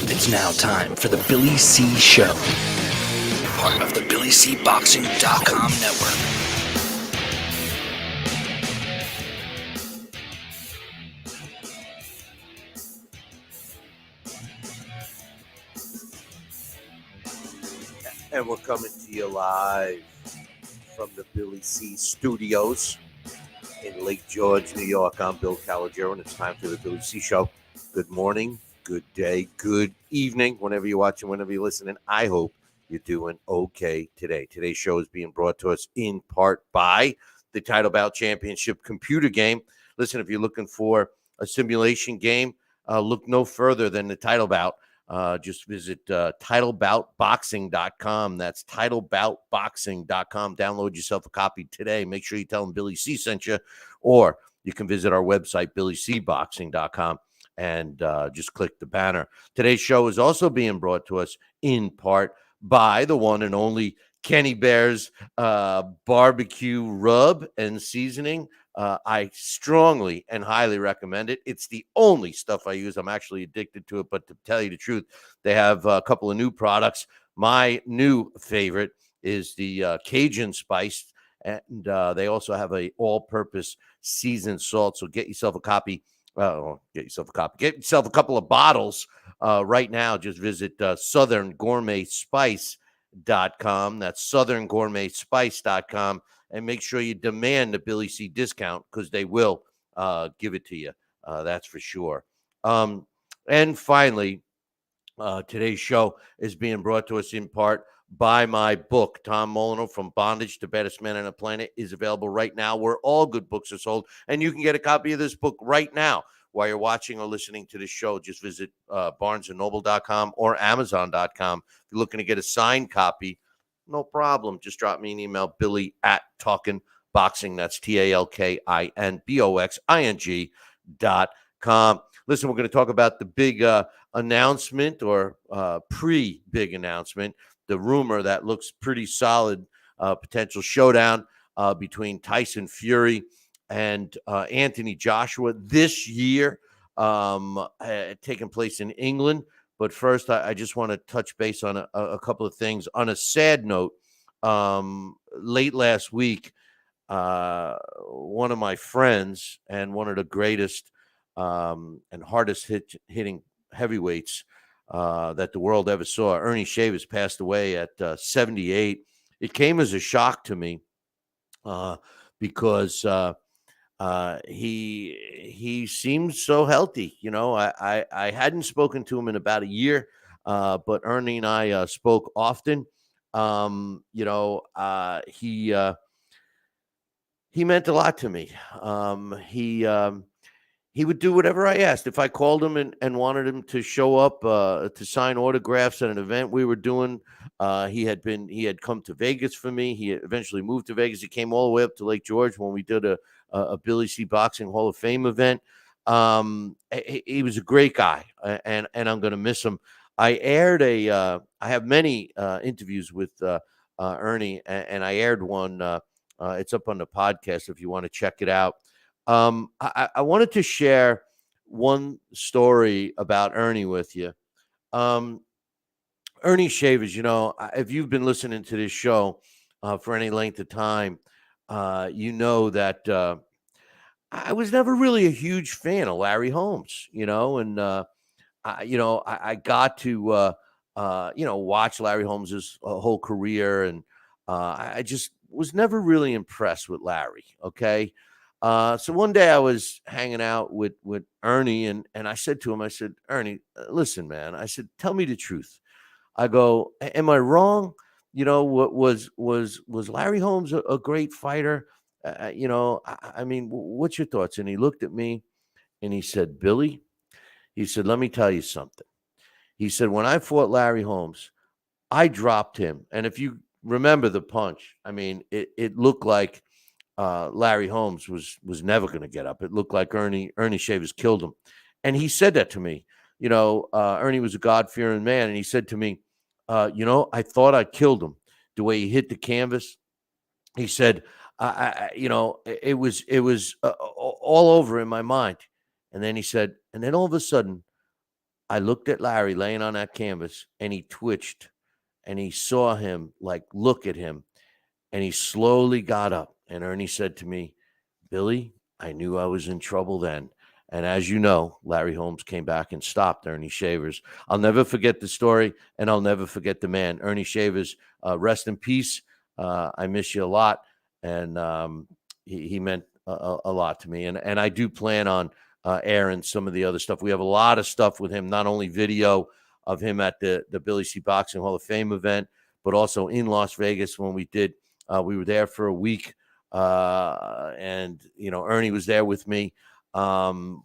It's now time for the Billy C. Show, part of the BillyCBoxing.com network. And we're coming to you live from the Billy C. Studios in Lake George, New York. I'm Bill Calogero, and it's time for the Billy C. Show. Good morning, good day, good evening, whenever you're watching, whenever you're listening. I hope you're doing okay today. Today's show is being brought to us in part by the Title Bout Championship computer game. Listen, if you're looking for a simulation game, look no further than the Title Bout. Just visit titleboutboxing.com. That's titleboutboxing.com. Download yourself a copy today. Make sure you tell them Billy C sent you, or you can visit our website, billycboxing.com, and just click the banner. Today's show is also being brought to us in part by the one and only Kenny Bear's barbecue rub and seasoning. I strongly and highly recommend it. It's the only stuff I use. I'm actually addicted to it, but to tell you the truth, they have a couple of new products. My new favorite is the Cajun spice, and they also have a all-purpose seasoned salt. So get yourself a copy. Get yourself a copy. Get yourself a couple of bottles right now. Just visit southerngourmetspice.com. That's southerngourmetspice.com. And make sure you demand the Billy C discount, because they will give it to you. That's for sure. And finally, today's show is being brought to us in part by my book. Tom Molyneux, From Bondage to Baddest Man on the Planet, is available right now where all good books are sold. And you can get a copy of this book right now while you're watching or listening to this show. Just visit barnesandnoble.com or amazon.com. If you're looking to get a signed copy, no problem. Just drop me an email, billy@talkinboxing. That's TALKINBOXING.com. Listen, we're going to talk about the big announcement, or pre-big announcement, the rumor that looks pretty solid, potential showdown between Tyson Fury and Anthony Joshua this year, taking place in England. But first, I just want to touch base on a couple of things. On a sad note, late last week, one of my friends and one of the greatest and hardest hitting heavyweights that the world ever saw, Ernie Shavers, passed away at 78. It came as a shock to me because he seemed so healthy. You know, I hadn't spoken to him in about a year, but Ernie and I spoke often. He meant a lot to me. He would do whatever I asked. If I called him and wanted him to show up to sign autographs at an event we were doing, he had come to Vegas for me. He eventually moved to Vegas. He came all the way up to Lake George when we did a Billy C Boxing Hall of Fame event. He was a great guy, and I'm going to miss him. I have many interviews with Ernie, and I aired one. It's up on the podcast if you want to check it out. I wanted to share one story about Ernie with you. Ernie Shavers, you know, if you've been listening to this show for any length of time, you know that I was never really a huge fan of Larry Holmes, you know, and I got to watch Larry Holmes's whole career, and I just was never really impressed with Larry. Okay. So one day I was hanging out with Ernie, and I said to him, I said, Ernie, listen, man, I said, tell me the truth. I go, am I wrong? You know, what was Larry Holmes a great fighter? I mean, what's your thoughts? And he looked at me and he said, Billy, he said, let me tell you something. He said, when I fought Larry Holmes, I dropped him. And if you remember the punch, I mean, it looked like Larry Holmes was never going to get up. It looked like Ernie Shavers killed him. And he said that to me. You know, Ernie was a God-fearing man. And he said to me, I thought I killed him the way he hit the canvas. He said, it was all over in my mind. And then he said, and then all of a sudden, I looked at Larry laying on that canvas, and he twitched, and he saw him like look at him, and he slowly got up. And Ernie said to me, Billy, I knew I was in trouble then. And as you know, Larry Holmes came back and stopped Ernie Shavers. I'll never forget the story, and I'll never forget the man. Ernie Shavers, rest in peace. I miss you a lot. And he meant a lot to me. And I do plan on airing some of the other stuff. We have a lot of stuff with him, not only video of him at the Billy C. Boxing Hall of Fame event, but also in Las Vegas when we did. We were there for a week. And Ernie was there with me.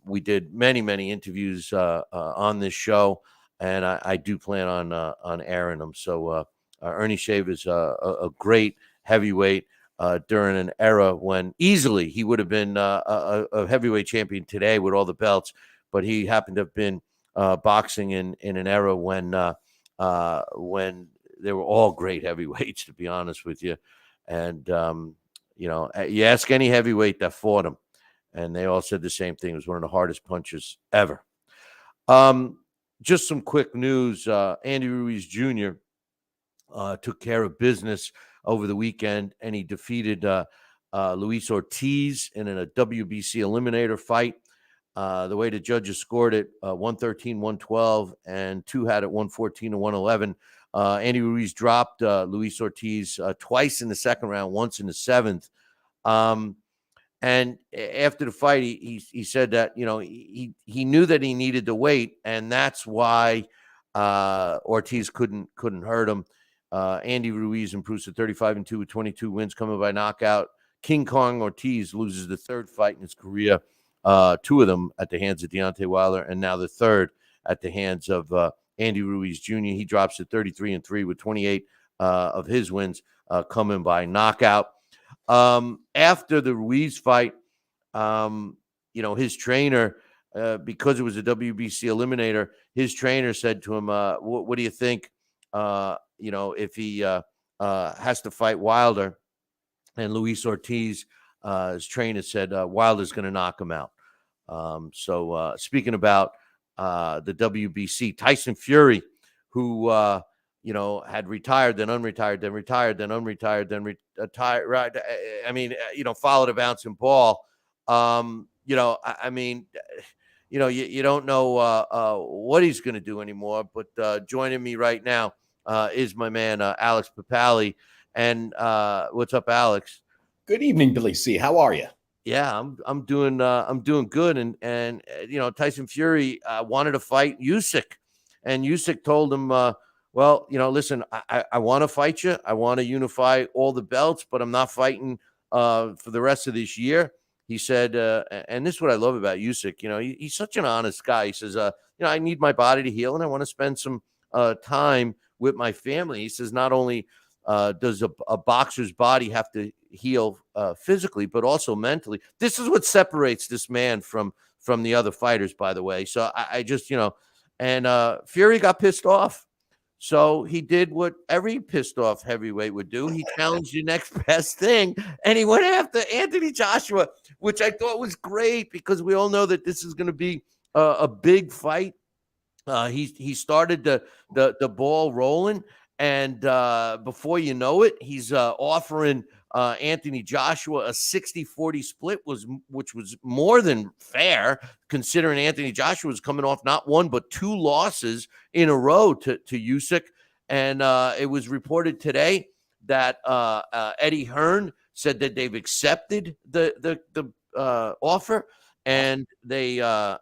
We did many interviews on this show, and I do plan on airing them. So Ernie Shavers, a great heavyweight during an era when easily he would have been a heavyweight champion today with all the belts, but he happened to have been boxing in an era when they were all great heavyweights, to be honest with you. And you ask any heavyweight that fought him, and they all said the same thing. It was one of the hardest punches ever. Just some quick news. Andy Ruiz Jr. Took care of business over the weekend, and he defeated Luis Ortiz in a WBC eliminator fight. The way the judges scored it, 113, 112, and two had it 114 to 111. Andy Ruiz dropped Luis Ortiz twice in the second round, once in the seventh. And after the fight, he said that, he knew that he needed to wait, and that's why Ortiz couldn't hurt him. Andy Ruiz improves to 35-2 with 22 wins coming by knockout. King Kong Ortiz loses the third fight in his career, two of them at the hands of Deontay Wilder, and now the third at the hands of Andy Ruiz Jr. He drops to 33-3 with 28 of his wins coming by knockout. After the Ruiz fight, his trainer, because it was a WBC eliminator, his trainer said to him, what do you think, if he has to fight Wilder? And Luis Ortiz, his trainer said, Wilder's going to knock him out. So speaking about the WBC, Tyson Fury, who had retired, then unretired, then retired, then unretired, then retired. Right? I mean, followed a bouncing ball. You don't know what he's going to do anymore. But joining me right now is my man Alex Papali. And what's up, Alex? Good evening, Billy C. How are you? Yeah, I'm doing good. And Tyson Fury wanted to fight Usyk, and Usyk told him, well, listen, I want to fight you. I want to unify all the belts, but I'm not fighting for the rest of this year. He said, and this is what I love about Usyk. He's such an honest guy. He says, I need my body to heal, and I want to spend some time with my family. He says, not only does a boxer's body have to heal physically, but also mentally. This is what separates this man from the other fighters, by the way. So I just, and Fury got pissed off. So he did what every pissed off heavyweight would do. He challenged the next best thing, and he went after Anthony Joshua, which I thought was great because we all know that this is going to be a big fight. He started the ball rolling, and before you know it, he's offering Anthony Joshua a 60-40 split, which was more than fair, considering Anthony Joshua was coming off not one but two losses in a row to Usyk. And it was reported today that Eddie Hearn said that they've accepted the offer, and they are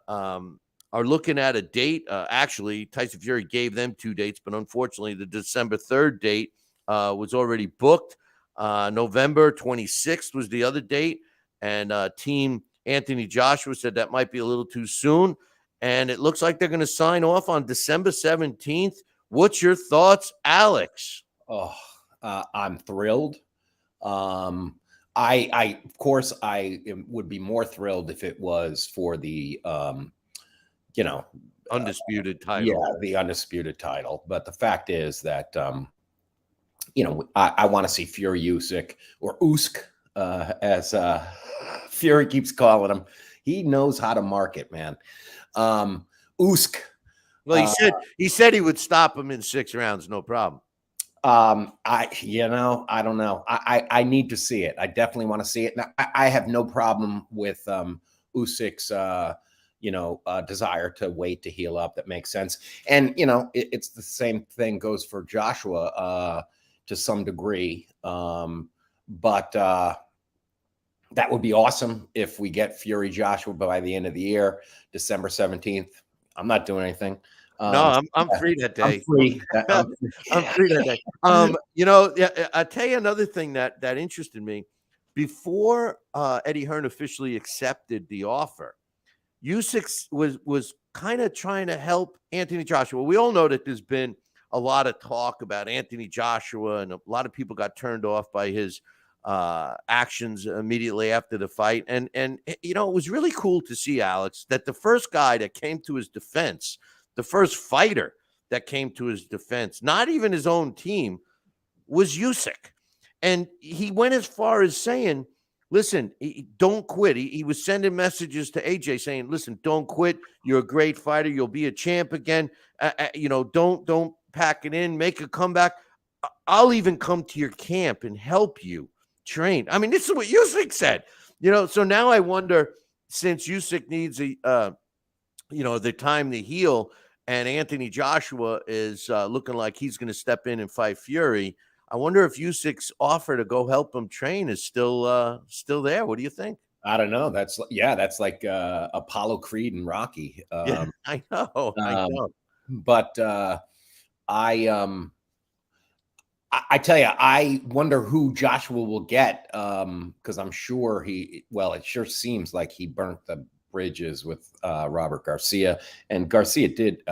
looking at a date. Actually, Tyson Fury gave them two dates, but unfortunately, the December 3rd date was already booked. November 26th was the other date, and Team Anthony Joshua said that might be a little too soon, and it looks like they're going to sign off on December 17th. What's your thoughts, Alex? Oh, I'm thrilled. I of course, I would be more thrilled if it was for the undisputed title. Yeah, the undisputed title. But the fact is that I want to see Fury Usyk, or Usyk, as Fury keeps calling him. He knows how to market, man. Usyk, Well, he said he would stop him in 6 rounds, no problem. I don't know. I need to see it. I definitely want to see it. Now, I have no problem with Usyk's desire to wait to heal up. That makes sense. And it's the same thing goes for Joshua to some degree. But that would be awesome if we get Fury Joshua by the end of the year, December 17th. I'm not doing anything. No, I'm free that day. I'm free. I'm free that day. I'll tell you another thing that interested me. Before Eddie Hearn officially accepted the offer, Usyk was kind of trying to help Anthony Joshua. We all know that there's been a lot of talk about Anthony Joshua, and a lot of people got turned off by his actions immediately after the fight. And it was really cool to see, Alex, that the first guy that came to his defense, the first fighter that came to his defense, not even his own team, was Usyk. And he went as far as saying, listen, don't quit. He was sending messages to AJ saying, listen, don't quit. You're a great fighter. You'll be a champ again. Don't pack it in. Make a comeback. I'll even come to your camp and help you train. I mean, this is what Usyk said. So now I wonder, since Usyk needs the time to heal, and Anthony Joshua is looking like he's going to step in and fight Fury, I wonder if Usyk's offer to go help him train is still there. What do you think? I don't know. That's like Apollo Creed and Rocky. Yeah, I know. But I tell you, I wonder who Joshua will get, because I'm sure it sure seems like he burnt the bridges with Robert Garcia. And Garcia did,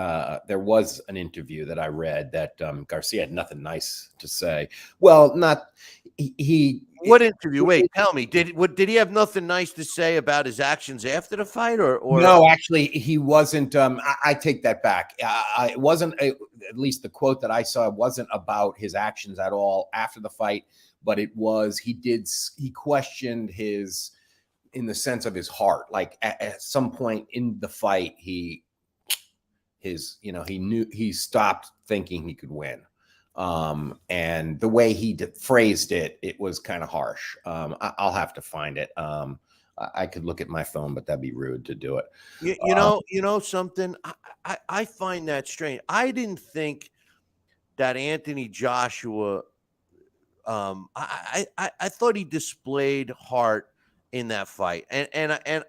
there was an interview that I read that Garcia had nothing nice to say. Well, not he. What interview? Wait, tell me. Did he have nothing nice to say about his actions after the fight, or no? Actually, he wasn't. I take that back. It wasn't. At least the quote that I saw wasn't about his actions at all after the fight, but it was. He questioned his, in the sense of his heart. Like at some point in the fight, he knew, he stopped thinking he could win. And the way he phrased it, it was kind of harsh. I'll have to find it. I could look at my phone, but that'd be rude to do it. You know something? I find that strange. I didn't think that Anthony Joshua. I thought he displayed heart in that fight, and I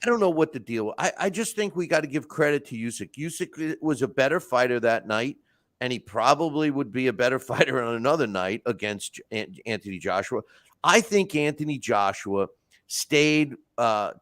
don't know what the deal was. I just think we got to give credit to Usyk. Usyk was a better fighter that night, and he probably would be a better fighter on another night against Anthony Joshua. I think Anthony Joshua stayed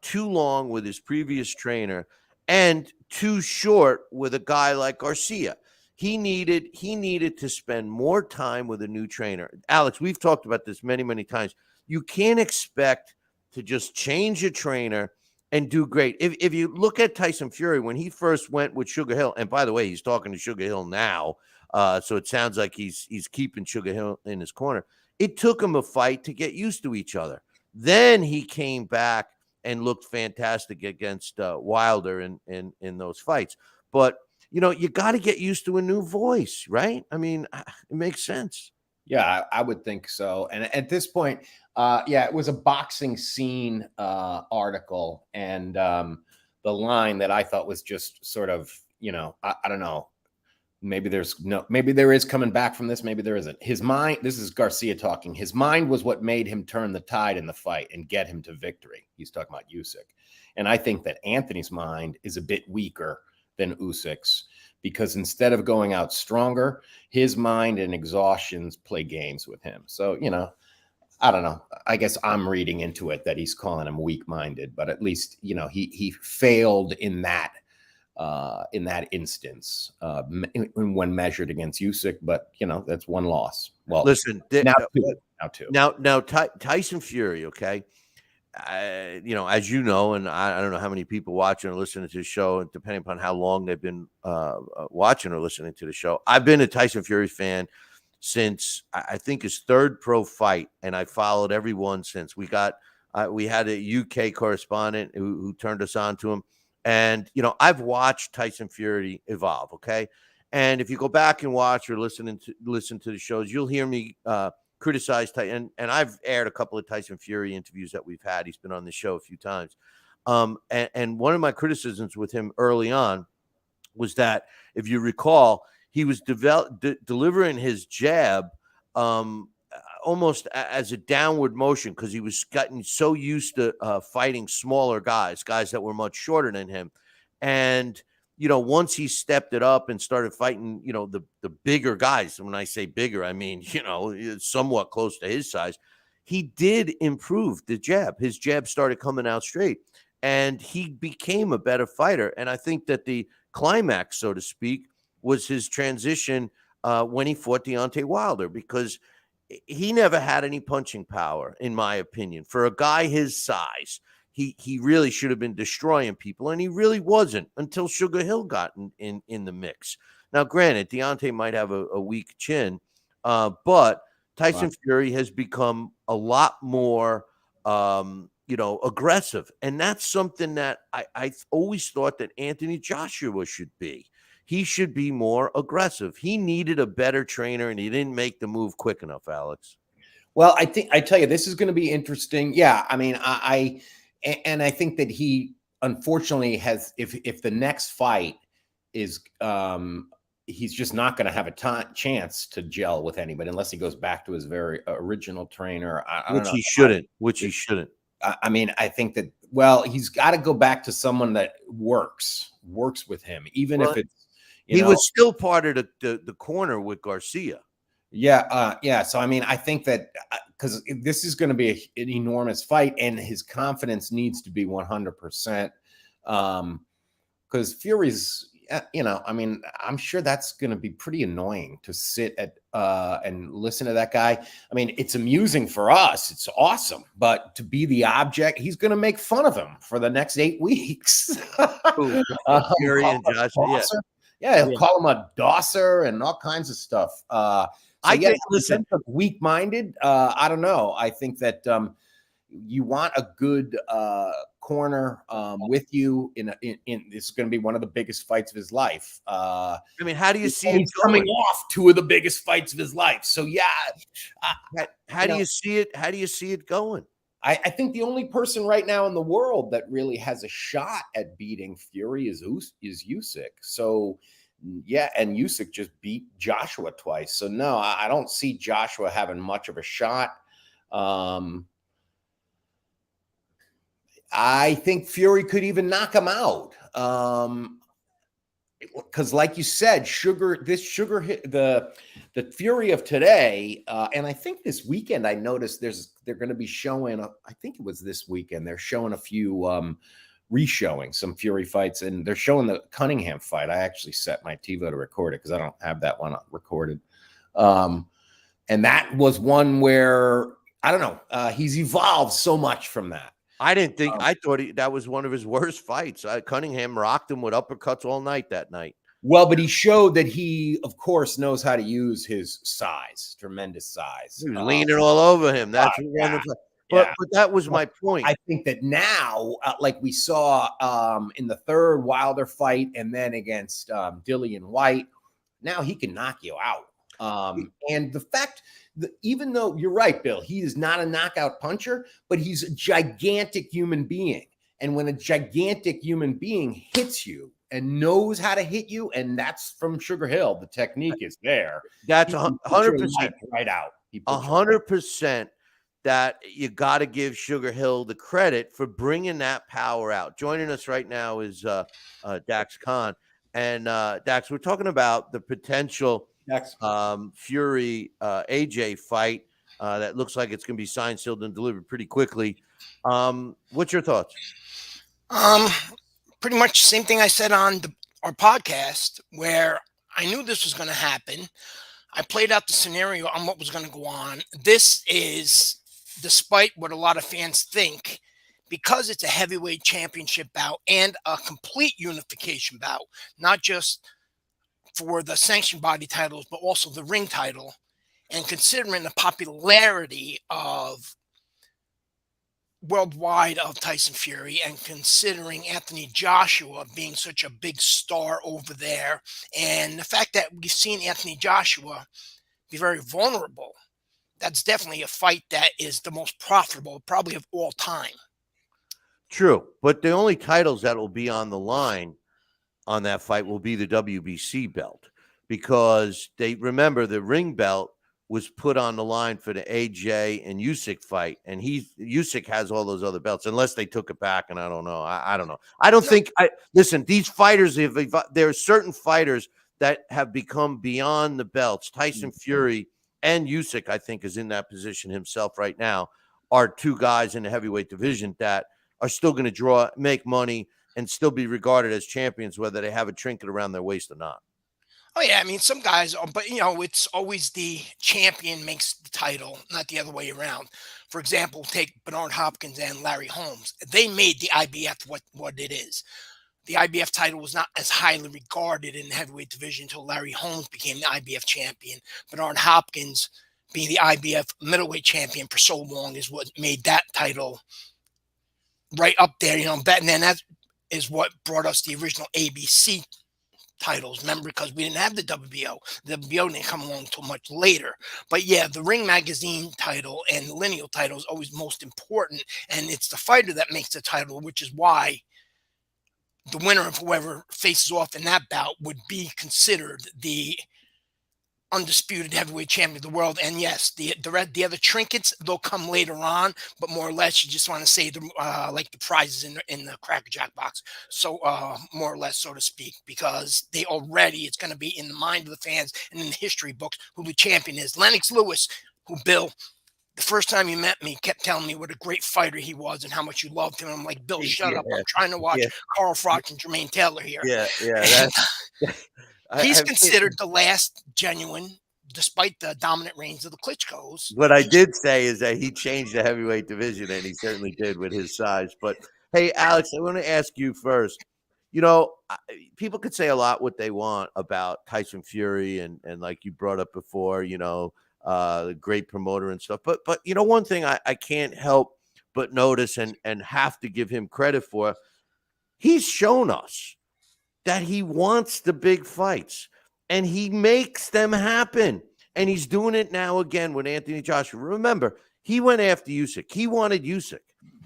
too long with his previous trainer and too short with a guy like Garcia. He needed to spend more time with a new trainer. Alex, we've talked about this many, many times. You can't expect to just change a trainer and do great. If you look at Tyson Fury, when he first went with Sugar Hill, and by the way, he's talking to Sugar Hill now, so it sounds like he's keeping Sugar Hill in his corner. It took him a fight to get used to each other. Then he came back and looked fantastic against Wilder in those fights. But you got to get used to a new voice, right? I mean, it makes sense. Yeah, I would think so. And at this point, it was a Boxing Scene article, and the line that I thought was just sort of, I don't know. Maybe there is coming back from this. Maybe there isn't. His mind, this is Garcia talking. His mind was what made him turn the tide in the fight and get him to victory. He's talking about Usyk. And I think that Anthony's mind is a bit weaker than Usyk's, because instead of going out stronger, his mind and exhaustions play games with him. So, I don't know. I guess I'm reading into it that he's calling him weak-minded, but at least, he failed in that instance when measured against Usyk. But that's one loss. Well, listen, now two. Now Tyson Fury, okay. As you know, and I don't know how many people watching or listening to the show, and depending upon how long they've been watching or listening to the show, I've been a Tyson Fury fan since I think his third pro fight, and I followed every one since. We had a UK correspondent who turned us on to him, And, I've watched Tyson Fury evolve. Okay. And if you go back and watch or listen to the shows, you'll hear me criticize Tyson. And I've aired a couple of Tyson Fury interviews that we've had. He's been on the show a few times. And one of my criticisms with him early on was that, if you recall, he was delivering his jab almost as a downward motion, because he was gotten so used to fighting smaller guys that were much shorter than him. And, once he stepped it up and started fighting, the bigger guys, when I say bigger, I mean, somewhat close to his size, he did improve the jab. His jab started coming out straight, and he became a better fighter. And I think that the climax, so to speak, was his transition when he fought Deontay Wilder, because he never had any punching power, in my opinion. For a guy his size, he really should have been destroying people, and he really wasn't until Sugar Hill got in the mix. Now, granted, Deontay might have a weak chin, but Tyson Fury has become a lot more aggressive. And that's something that I always thought that Anthony Joshua should be. He should be more aggressive. He needed a better trainer, and he didn't make the move quick enough, Alex. Well, I tell you, this is going to be interesting. Yeah, I mean, I think that he, unfortunately, has, if the next fight is, he's just not going to have a chance to gel with anybody unless he goes back to his very original trainer. He shouldn't. I mean, I think that, well, he's got to go back to someone that works with him, even if it's, he was still part of the corner with Garcia. Yeah. So, I mean, I think that because this is going to be an enormous fight, and his confidence needs to be 100%. Because Fury's, I mean, I'm sure that's going to be pretty annoying to sit at and listen to that guy. I mean, it's amusing for us. It's awesome. But to be the object, he's going to make fun of him for the next 8 weeks. Fury and Joshua. Yeah, he'll call him a dosser and all kinds of stuff. Listen, weak-minded. I don't know. I think that you want a good corner with you in this is going to be one of the biggest fights of his life. I mean, how do you see it coming off 2 of the biggest fights of his life? So yeah, how do you see it? How do you see it going? I think the only person right now in the world that really has a shot at beating Fury is Usyk. So yeah, and Usyk just beat Joshua twice. So no, I don't see Joshua having much of a shot. I think Fury could even knock him out. Because like you said, the Fury of today, and I think this weekend I noticed they're going to be showing, I think it was this weekend, they're showing a few re-showing some Fury fights, and they're showing the Cunningham fight. I actually set my TiVo to record it because I don't have that one recorded. And that was one where, I don't know, he's evolved so much from that. I didn't think. I thought that was one of his worst fights. Cunningham rocked him with uppercuts all night that night. Well, but he showed that he, of course, knows how to use his size, tremendous size. He was leaning all over him. That's wonderful. But that was my point. I think that now, like we saw in the third Wilder fight, and then against Dillian White, now he can knock you out. And the fact that, even though you're right, Bill, he is not a knockout puncher, but he's a gigantic human being. And when a gigantic human being hits you and knows how to hit you, and that's from Sugar Hill, the technique is there. That's 100% right out. 100% that you got to give Sugar Hill the credit for bringing that power out. Joining us right now is Dax Khan. And Dax, we're talking about the potential Fury AJ fight that looks like it's going to be signed, sealed, and delivered pretty quickly. What's your thoughts? Pretty much the same thing I said on our podcast, where I knew this was going to happen. I played out the scenario on what was going to go on. This is, despite what a lot of fans think, because it's a heavyweight championship bout and a complete unification bout, not just for the sanctioned body titles, but also the ring title. And considering the popularity of worldwide of Tyson Fury, and considering Anthony Joshua being such a big star over there, and the fact that we've seen Anthony Joshua be very vulnerable, that's definitely a fight that is the most profitable, probably of all time. True, but the only titles that will be on the line on that fight will be the WBC belt, because they remember the ring belt was put on the line for the AJ and Usyk fight, and Usyk has all those other belts, unless they took it back, and I don't know. I don't know. I don't think. Listen, these fighters, there are certain fighters that have become beyond the belts. Tyson Fury and Usyk, I think, is in that position himself right now. Are two guys in the heavyweight division that are still going to make money, and still be regarded as champions, whether they have a trinket around their waist or not. Oh yeah, I mean some guys, but it's always the champion makes the title, not the other way around. For example, take Bernard Hopkins and Larry Holmes. They made the IBF what it is. The IBF title was not as highly regarded in the heavyweight division until Larry Holmes became the IBF champion. Bernard Hopkins being the IBF middleweight champion for so long is what made that title right up there. And then that is what brought us the original ABC titles. Remember, because we didn't have the WBO. The WBO didn't come along until much later. But yeah, the Ring Magazine title and the lineal title is always most important, and it's the fighter that makes the title, which is why the winner of whoever faces off in that bout would be considered the undisputed heavyweight champion of the world. And yes, the other trinkets, they'll come later on, but more or less you just want to say like the prizes in the Cracker Jack box, so more or less, so to speak, because it's going to be in the mind of the fans and in the history books who the champion is. Lennox Lewis, who, Bill, the first time you met me, kept telling me what a great fighter he was and how much you loved him. I'm like, Bill, shut up. I'm trying to watch Carl Froch and Jermaine Taylor here. Yeah. He's considered the last genuine, despite the dominant reigns of the Klitschko's. What I did say is that he changed the heavyweight division, and he certainly did with his size. But hey, Alex, I want to ask you first. People could say a lot what they want about Tyson Fury, and like you brought up before, the great promoter and stuff. But one thing I can't help but notice and have to give him credit for, he's shown us that he wants the big fights, and he makes them happen. And he's doing it now again with Anthony Joshua. Remember, he went after Usyk. He wanted Usyk.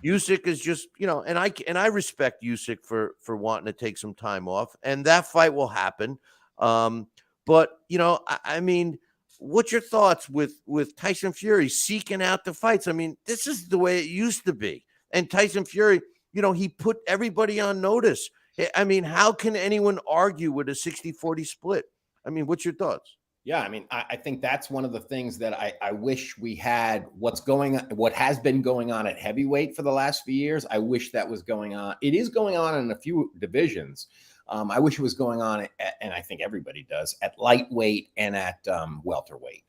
Usyk is just, and I respect Usyk for wanting to take some time off, and that fight will happen. But I mean, what's your thoughts with Tyson Fury seeking out the fights? I mean, this is the way it used to be. And Tyson Fury, he put everybody on notice. I mean, how can anyone argue with a 60-40 split? I mean, what's your thoughts? Yeah, I mean, I think that's one of the things that I wish we had. What has been going on at heavyweight for the last few years, I wish that was going on. It is going on in a few divisions. I wish it was going on, and I think everybody does, at lightweight and at welterweight.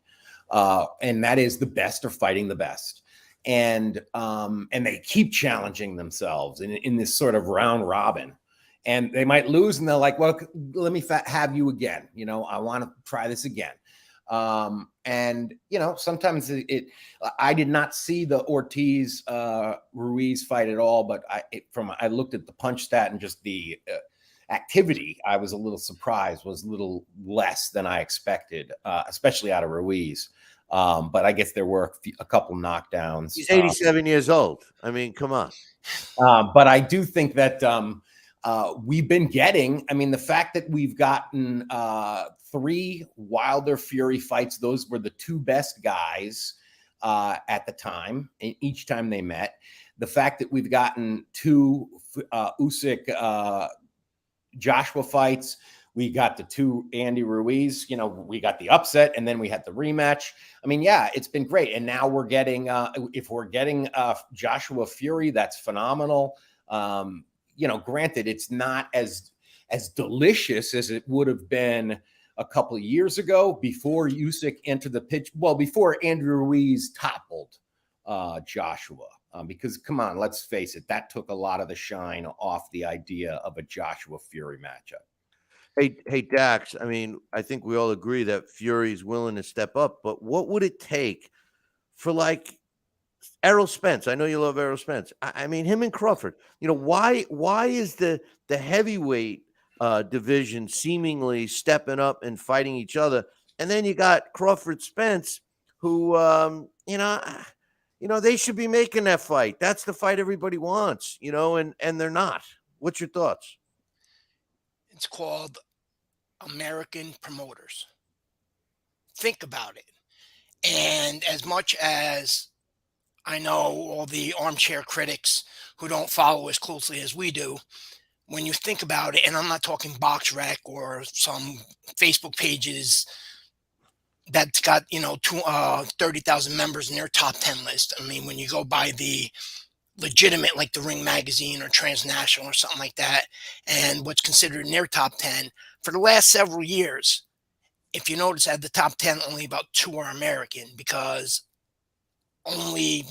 And that is, the best are fighting the best. And they keep challenging themselves in this sort of round robin. And they might lose, and they're like, well, let me have you again. I want to try this again. And sometimes I did not see the Ortiz Ruiz fight at all, but I looked at the punch stat and just the activity. I was a little surprised, was a little less than I expected, especially out of Ruiz. But I guess there were a couple knockdowns. He's 87 years old. I mean, come on. But I do think that we've been getting, the fact that we've gotten 3 Wilder Fury fights, those were the 2 best guys at the time, and each time they met. The fact that we've gotten 2 Usyk Joshua fights, we got the 2 Andy Ruiz, we got the upset, and then we had the rematch. Yeah, it's been great. And now we're getting, if we're getting Joshua Fury, that's phenomenal. Granted, it's not as delicious as it would have been a couple of years ago before Usyk entered the pitch. Well, before Andrew Ruiz toppled Joshua, because come on, let's face it, that took a lot of the shine off the idea of a Joshua Fury matchup. Hey, Dax, I think we all agree that Fury's willing to step up, but what would it take for, like, Errol Spence. I know you love Errol Spence. I mean, him and Crawford. You know, why is the heavyweight division seemingly stepping up and fighting each other, and then you got Crawford Spence, who they should be making that fight. That's the fight everybody wants, and they're not. What's your thoughts? It's called American promoters. Think about it. And as much as I know all the armchair critics who don't follow as closely as we do, when you think about it, and I'm not talking BoxRec or some Facebook pages that's got 30,000 members in their top 10 list. I mean, when you go by the legitimate, like the Ring Magazine or Transnational or something like that, and what's considered in their top 10 for the last several years, if you notice, at the top 10, only about 2 are American, because only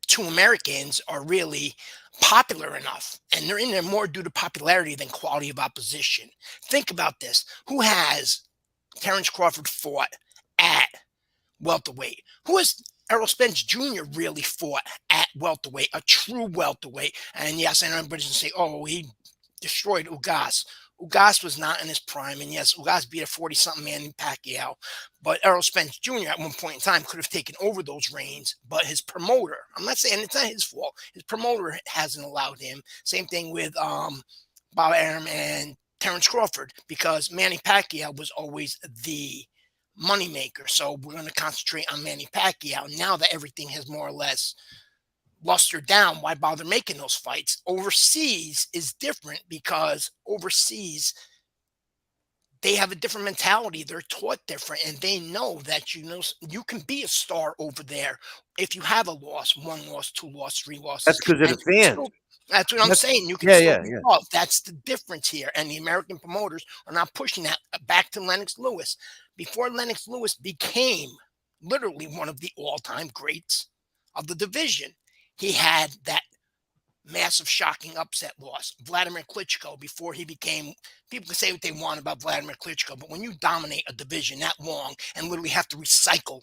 2 Americans are really popular enough, and they're in there more due to popularity than quality of opposition. Think about this. Who has Terrence Crawford fought at welterweight? Who has Errol Spence Jr. really fought at welterweight, a true welterweight? And yes, I know everybody's going to say, oh, he destroyed Ugas. Ugas was not in his prime, and yes, Ugas beat a 40-something Manny Pacquiao, but Errol Spence Jr. at one point in time could have taken over those reins, but his promoter, I'm not saying it's not his fault, his promoter hasn't allowed him. Same thing with Bob Arum and Terrence Crawford, because Manny Pacquiao was always the moneymaker. So we're going to concentrate on Manny Pacquiao. Now that everything has more or less luster down, why bother making those fights? Overseas is different, because overseas they have a different mentality. They're taught different, and they know that you can be a star over there if you have a loss, 1 loss, 2 loss, 3 losses. That's because of the fans. That's what I'm saying. You can still be off. That's the difference here. And the American promoters are not pushing that. Back to Lennox Lewis. Before Lennox Lewis became literally one of the all-time greats of the division, he had that massive, shocking upset loss. Vladimir Klitschko, before he became, people can say what they want about Vladimir Klitschko, but when you dominate a division that long and literally have to recycle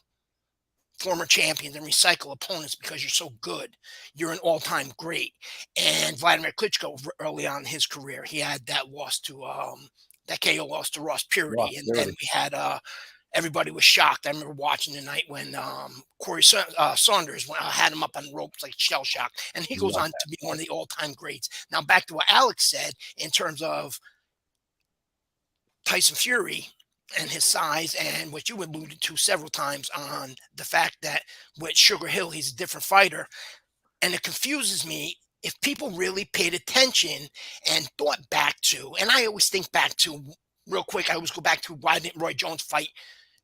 former champions and recycle opponents because you're so good, you're an all-time great. And Vladimir Klitschko, early on in his career, he had that loss to that KO loss to Ross Purity, and then we had everybody was shocked. I remember watching the night when Corey Saunders had him up on ropes like shell shock, and he goes on to be one of the all-time greats. Now back to what Alex said in terms of Tyson Fury and his size, and what you alluded to several times on the fact that with Sugar Hill, he's a different fighter. And it confuses me if people really paid attention and thought back to, and I always think back to, real quick, I always go back to, why didn't Roy Jones fight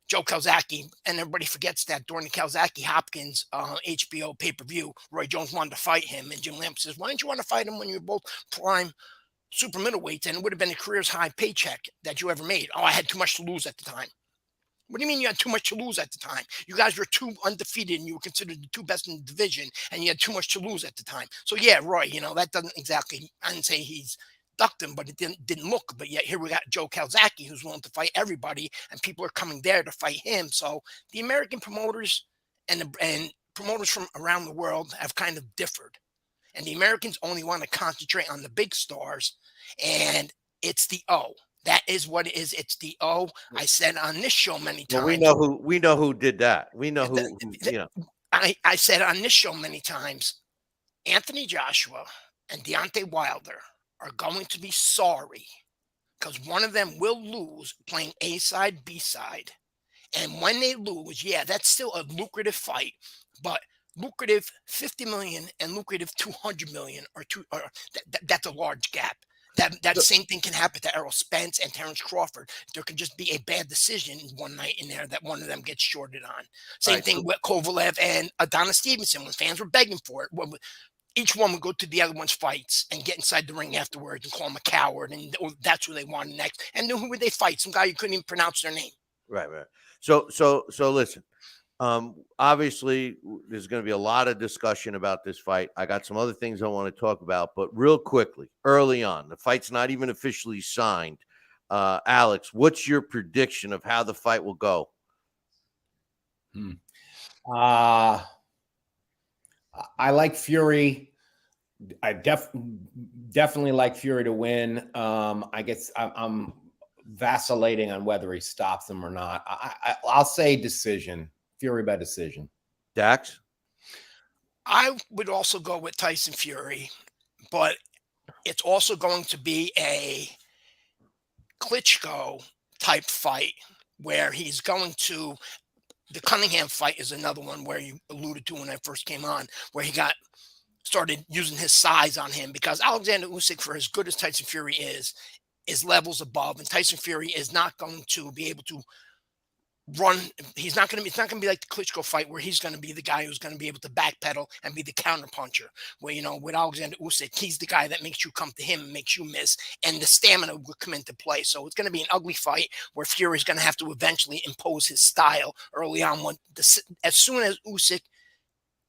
Joe Calzaghe? And everybody forgets that during the Calzaghe-Hopkins HBO pay-per-view, Roy Jones wanted to fight him, and Jim Lamp says, why didn't you want to fight him when you're both prime super middleweights, and it would have been a career's high paycheck that you ever made? Oh, I had too much to lose at the time. What do you mean you had too much to lose at the time? You guys were 2 undefeated, and you were considered the 2 best in the division, and you had too much to lose at the time. So yeah, Roy, that doesn't exactly, I didn't say he's ducked him, but it didn't look. But yet here we got Joe Calzaghe, who's willing to fight everybody, and people are coming there to fight him. So the American promoters and promoters from around the world have kind of differed. And the Americans only want to concentrate on the big stars, and it's the O. That is what it is. It's the O. I said on this show many times. Well, we know who did that. We know who. I said on this show many times, Anthony Joshua and Deontay Wilder are going to be sorry, because one of them will lose playing A side, B side, and when they lose, yeah, that's still a lucrative fight, but lucrative 50 million and lucrative 200 million that's a large gap. That same thing can happen to Errol Spence and Terrence Crawford. There could just be a bad decision one night in there that one of them gets shorted on. Same thing with Kovalev and Adonis Stevenson, when fans were begging for it. Each one would go to the other one's fights and get inside the ring afterwards and call him a coward, and that's who they wanted next. And then who would they fight? Some guy you couldn't even pronounce their name. Right. So listen. Obviously, there's going to be a lot of discussion about this fight. I got some other things I want to talk about, but real quickly, early on, the fight's not even officially signed. Alex, what's your prediction of how the fight will go? I like Fury. I definitely like Fury to win. I guess I'm vacillating on whether he stops him or not. I'll say decision. Fury by decision. Dax? I would also go with Tyson Fury, but it's also going to be a Klitschko type fight where he's going to. The Cunningham fight is another one where you alluded to when I first came on, where he started using his size on him, because Alexander Usyk, for as good as Tyson Fury is levels above, and Tyson Fury is not going to be able to run. He's not going to be. It's not going to be like the Klitschko fight where he's going to be the guy who's going to be able to backpedal and be the counter puncher. Where, with Alexander Usyk, he's the guy that makes you come to him and makes you miss, and the stamina will come into play. So it's going to be an ugly fight where Fury's going to have to eventually impose his style early on. As soon as Usyk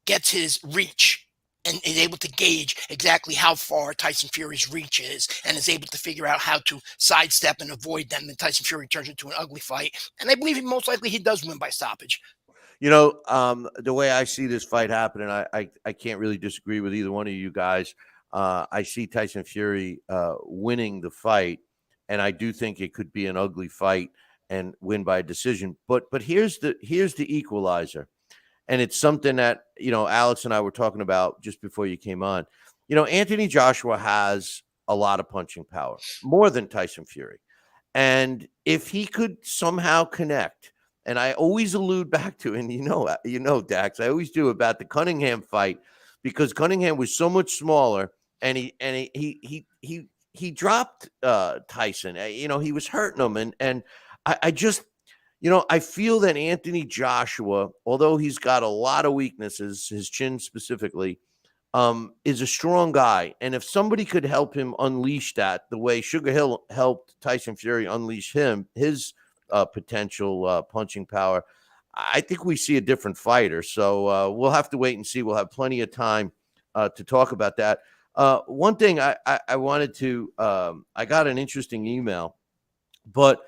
gets his reach and is able to gauge exactly how far Tyson Fury's reach is, and is able to figure out how to sidestep and avoid them, then Tyson Fury turns into an ugly fight. And I believe most likely he does win by stoppage. The way I see this fight happening, I can't really disagree with either one of you guys. I see Tyson Fury winning the fight, and I do think it could be an ugly fight and win by decision. But here's the equalizer. And it's something that, Alex and I were talking about just before you came on. Anthony Joshua has a lot of punching power, more than Tyson Fury. And if he could somehow connect, and I always allude back to, and Dax, I always do, about the Cunningham fight, because Cunningham was so much smaller, and he dropped Tyson. He was hurting him, and I just. I feel that Anthony Joshua, although he's got a lot of weaknesses, his chin specifically, is a strong guy. And if somebody could help him unleash that the way Sugar Hill helped Tyson Fury unleash his potential punching power, I think we see a different fighter. So we'll have to wait and see. We'll have plenty of time to talk about that. One thing I wanted to, I got an interesting email, but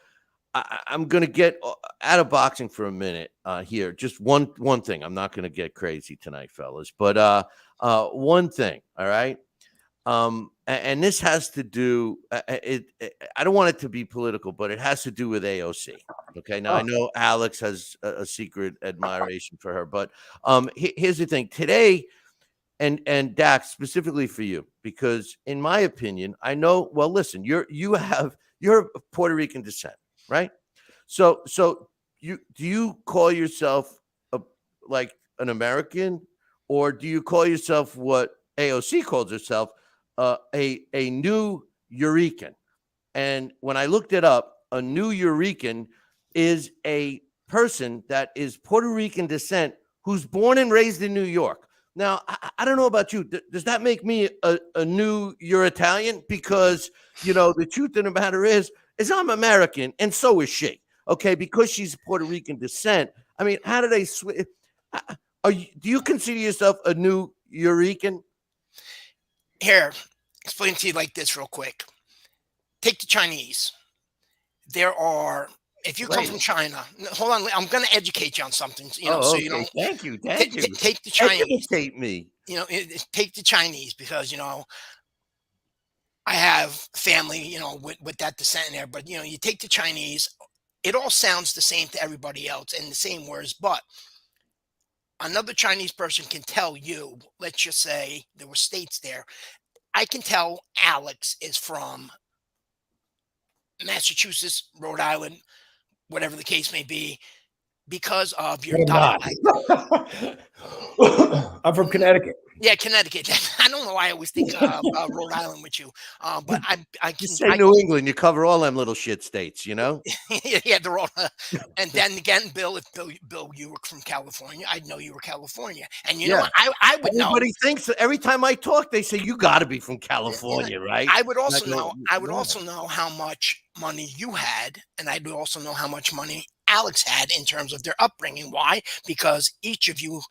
I'm going to get out of boxing for a minute here. Just one thing. I'm not going to get crazy tonight, fellas. But one thing, all right? And this has to do I don't want it to be political, but it has to do with AOC. Okay. Now, I know Alex has a secret admiration for her, but here's the thing today. And Dax, specifically for you, because in my opinion, I know, well, listen, you're of Puerto Rican descent, right? So do you call yourself like an American, or do you call yourself what AOC calls herself, a new Eurekan? And when I looked it up, a new Eurekan is a person that is Puerto Rican descent who's born and raised in New York. Now, I don't know about you. Does that make me a new Italian? Because, the truth of the matter is I'm American, and so is she. Okay, because she's Puerto Rican descent. I mean, how do they switch? Do you consider yourself a new Eurekan? Here, explain to you like this real quick. Take the Chinese. If you come from China, hold on, I'm going to educate you on something. Thank you. Take the Chinese. Educate me. Take the Chinese, because I have family, with that descent in there. But you take the Chinese, it all sounds the same to everybody else in the same words. But another Chinese person can tell you, let's just say there were states there. I can tell Alex is from Massachusetts, Rhode Island, whatever the case may be, because of your dialect. I'm from Connecticut. Yeah, Connecticut. I don't know why I always think Rhode Island with you, but I can say New England. You cover all them little shit states, Yeah, they're all. And then again, Bill, if Bill, you were from California, I'd know you were California, and I would know. Everybody thinks every time I talk, they say you got to be from California, right? I would also know. I would also know how much money you had, and I would also know how much money Alex had in terms of their upbringing. Why? Because each of you.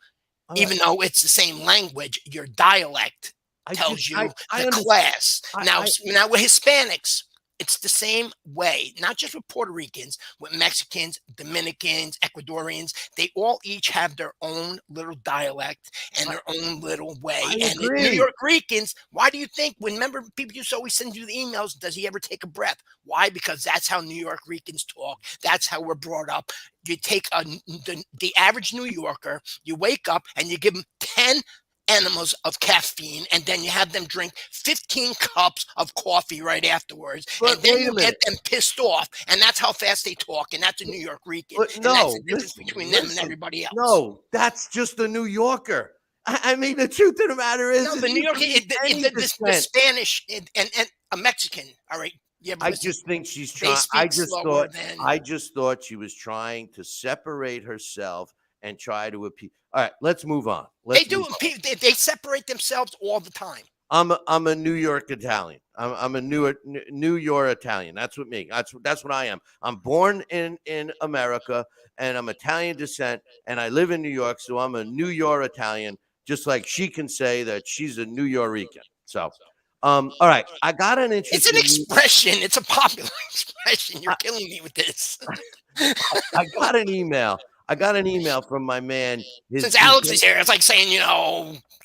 Even though it's the same language, your dialect tells you the class. Now with Hispanics, It's the same way, not just with Puerto Ricans, with Mexicans, Dominicans, Ecuadorians. They all each have their own little dialect and their own little way. I And the New agree. York Ricans, why do you think, remember people used to always send you the emails, does he ever take a breath? Why? Because that's how New York Ricans talk. That's how we're brought up. You take the average New Yorker, you wake up and you give them 10 enemas of caffeine, and then you have them drink 15 cups of coffee right afterwards, But and then wait a you minute. get them pissed off, and that's how fast they talk, and that's a New York Rican, But and that's the no, difference listen, between them and listen. everybody else. No, that's just a New Yorker. I mean, the truth of the matter is, No, if the New you York, give me any the percent, Spanish and a Mexican. All right, you ever I listen? just think she's They trying. speak slower than. I just thought she was trying to separate herself and try to appeal. All right, let's move on. They do. They separate themselves all the time. I'm a New York Italian. I'm a New York Italian. That's what me. That's what I am. I'm born in America, and I'm Italian descent, and I live in New York, so I'm a New York Italian. Just like she can say that she's a New Yorican. So, all right, I got an It's interesting. an expression. It's a popular expression. You're killing me with this. I got an email. I got an email from my man. Since Alex is here, it's like saying,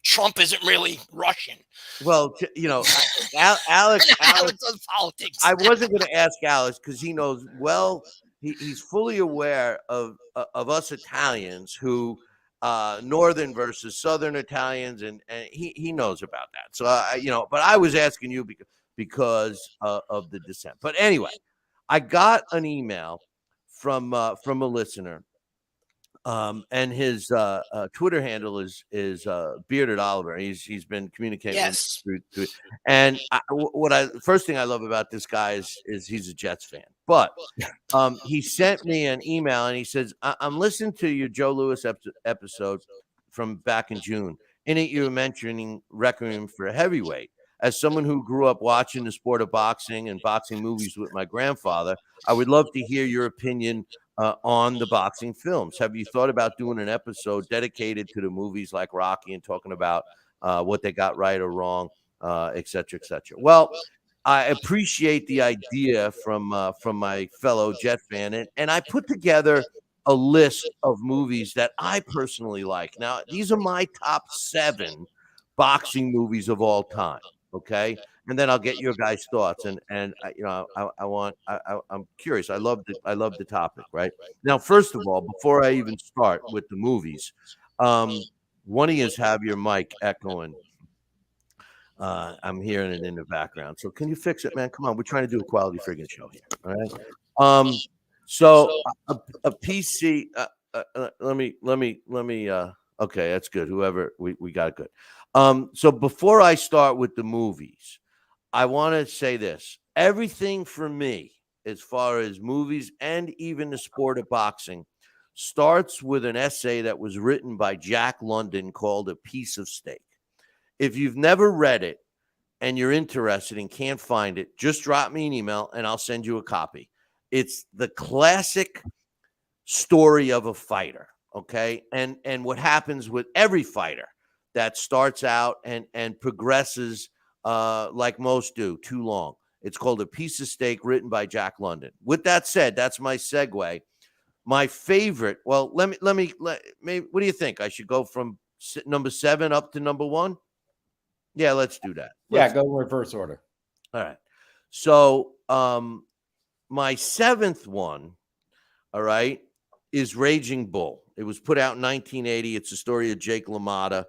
Trump isn't really Russian. Well, Alex, Alex does politics. I wasn't going to ask Alex because he knows well. He's fully aware of us Italians who northern versus southern Italians, and he knows about that. So but I was asking you because of the descent. But anyway, I got an email from a listener. And his Twitter handle is Bearded Oliver. He's been communicating Yes. through and first thing I love about this guy is he's a Jets fan. But he sent me an email and he says, I'm listening to your Joe Louis episode from back in June. In it, you were mentioning Requiem for a Heavyweight. As someone who grew up watching the sport of boxing and boxing movies with my grandfather, I would love to hear your opinion on the boxing films. Have you thought about doing an episode dedicated to the movies like Rocky and talking about what they got right or wrong, et cetera, et cetera? Well, I appreciate the idea from my fellow Jet fan, and I put together a list of movies that I personally like. Now, these are my top 7 boxing movies of all time. Okay, and then I'll get your guys' thoughts, and I'm curious. I love the topic. Right now, first of all, before I even start with the movies, one of you have your mic echoing. I'm hearing it in the background. So can you fix it, man? Come on, we're trying to do a quality friggin' show here. All right. So a PC. Let me. Okay, that's good. Whoever we got it good. So before I start with the movies, I want to say this. Everything for me, as far as movies and even the sport of boxing, starts with an essay that was written by Jack London called A Piece of Steak. If you've never read it and you're interested and can't find it, just drop me an email and I'll send you a copy. It's the classic story of a fighter, okay? And what happens with every fighter that starts out and progresses like most do, too long. It's called A Piece of Steak, written by Jack London. With that said, that's my segue. My favorite. Well, let me. What do you think? I should go from number 7 up to number 1. Yeah, let's do that. Go in reverse order. All right. So, my 7th one, all right, is Raging Bull. It was put out in 1980. It's a story of Jake LaMotta.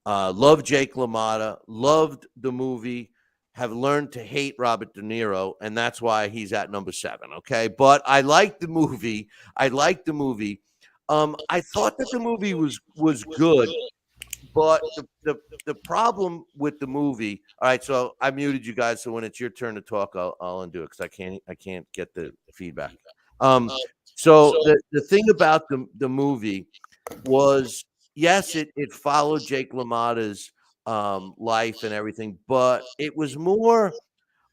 Loved Jake LaMotta, loved the movie, have learned to hate Robert De Niro, and that's why he's at number 7, okay? But I liked the movie. I thought that the movie was good, but the problem with the movie, all right, so I muted you guys, so when it's your turn to talk, I'll undo it because I can't get the feedback. So the thing about the movie was, yes, it followed Jake LaMotta's life and everything, but it was more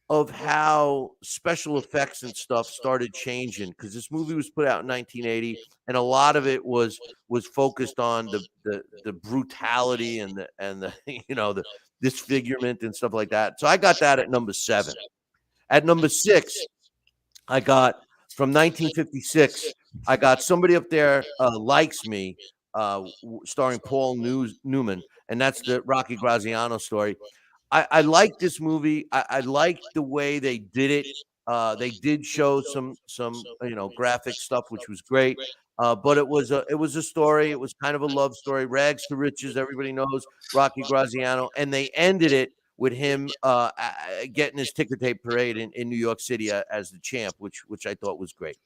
of how special effects and stuff started changing, because this movie was put out in 1980, and a lot of it was focused on the brutality and the the disfigurement and stuff like that. So I got that at number 7. At number 6, I got from 1956. I got Somebody Up There Likes Me, starring Paul Newman, and that's the Rocky Graziano story. I like this movie. I like the way they did it. They did show some graphic stuff, which was great. But it was a story. It was kind of a love story, rags to riches. Everybody knows Rocky Graziano, and they ended it with him getting his ticker tape parade in New York City as the champ, which I thought was great.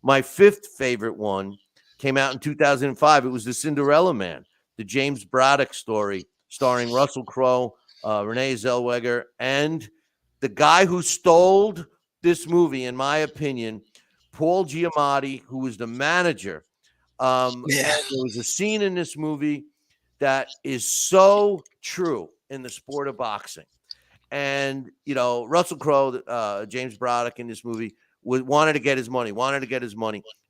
My 5th favorite one came out in 2005. It was The Cinderella Man, the James Braddock story, starring Russell Crowe, Renee Zellweger, and the guy who stole this movie, in my opinion, Paul Giamatti, who was the manager. And there was a scene in this movie that is so true in the sport of boxing. And, Russell Crowe, James Braddock in this movie, wanted to get his money.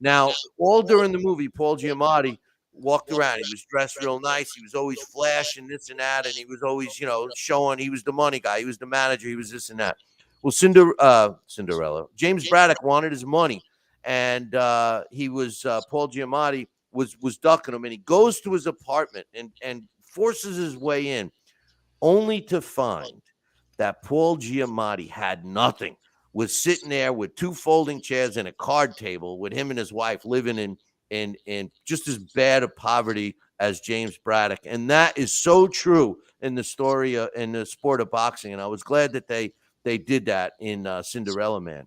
Now, all during the movie, Paul Giamatti walked around. He was dressed real nice. He was always flashing this and that, and he was always, showing he was the money guy. He was the manager. He was this and that. Well, Cinderella. James Braddock wanted his money, and he was Paul Giamatti was ducking him, and he goes to his apartment and forces his way in, only to find that Paul Giamatti had nothing. Was sitting there with 2 folding chairs and a card table, with him and his wife living in just as bad a poverty as James Braddock. And that is so true in the story in the sport of boxing. And I was glad that they did that in Cinderella Man.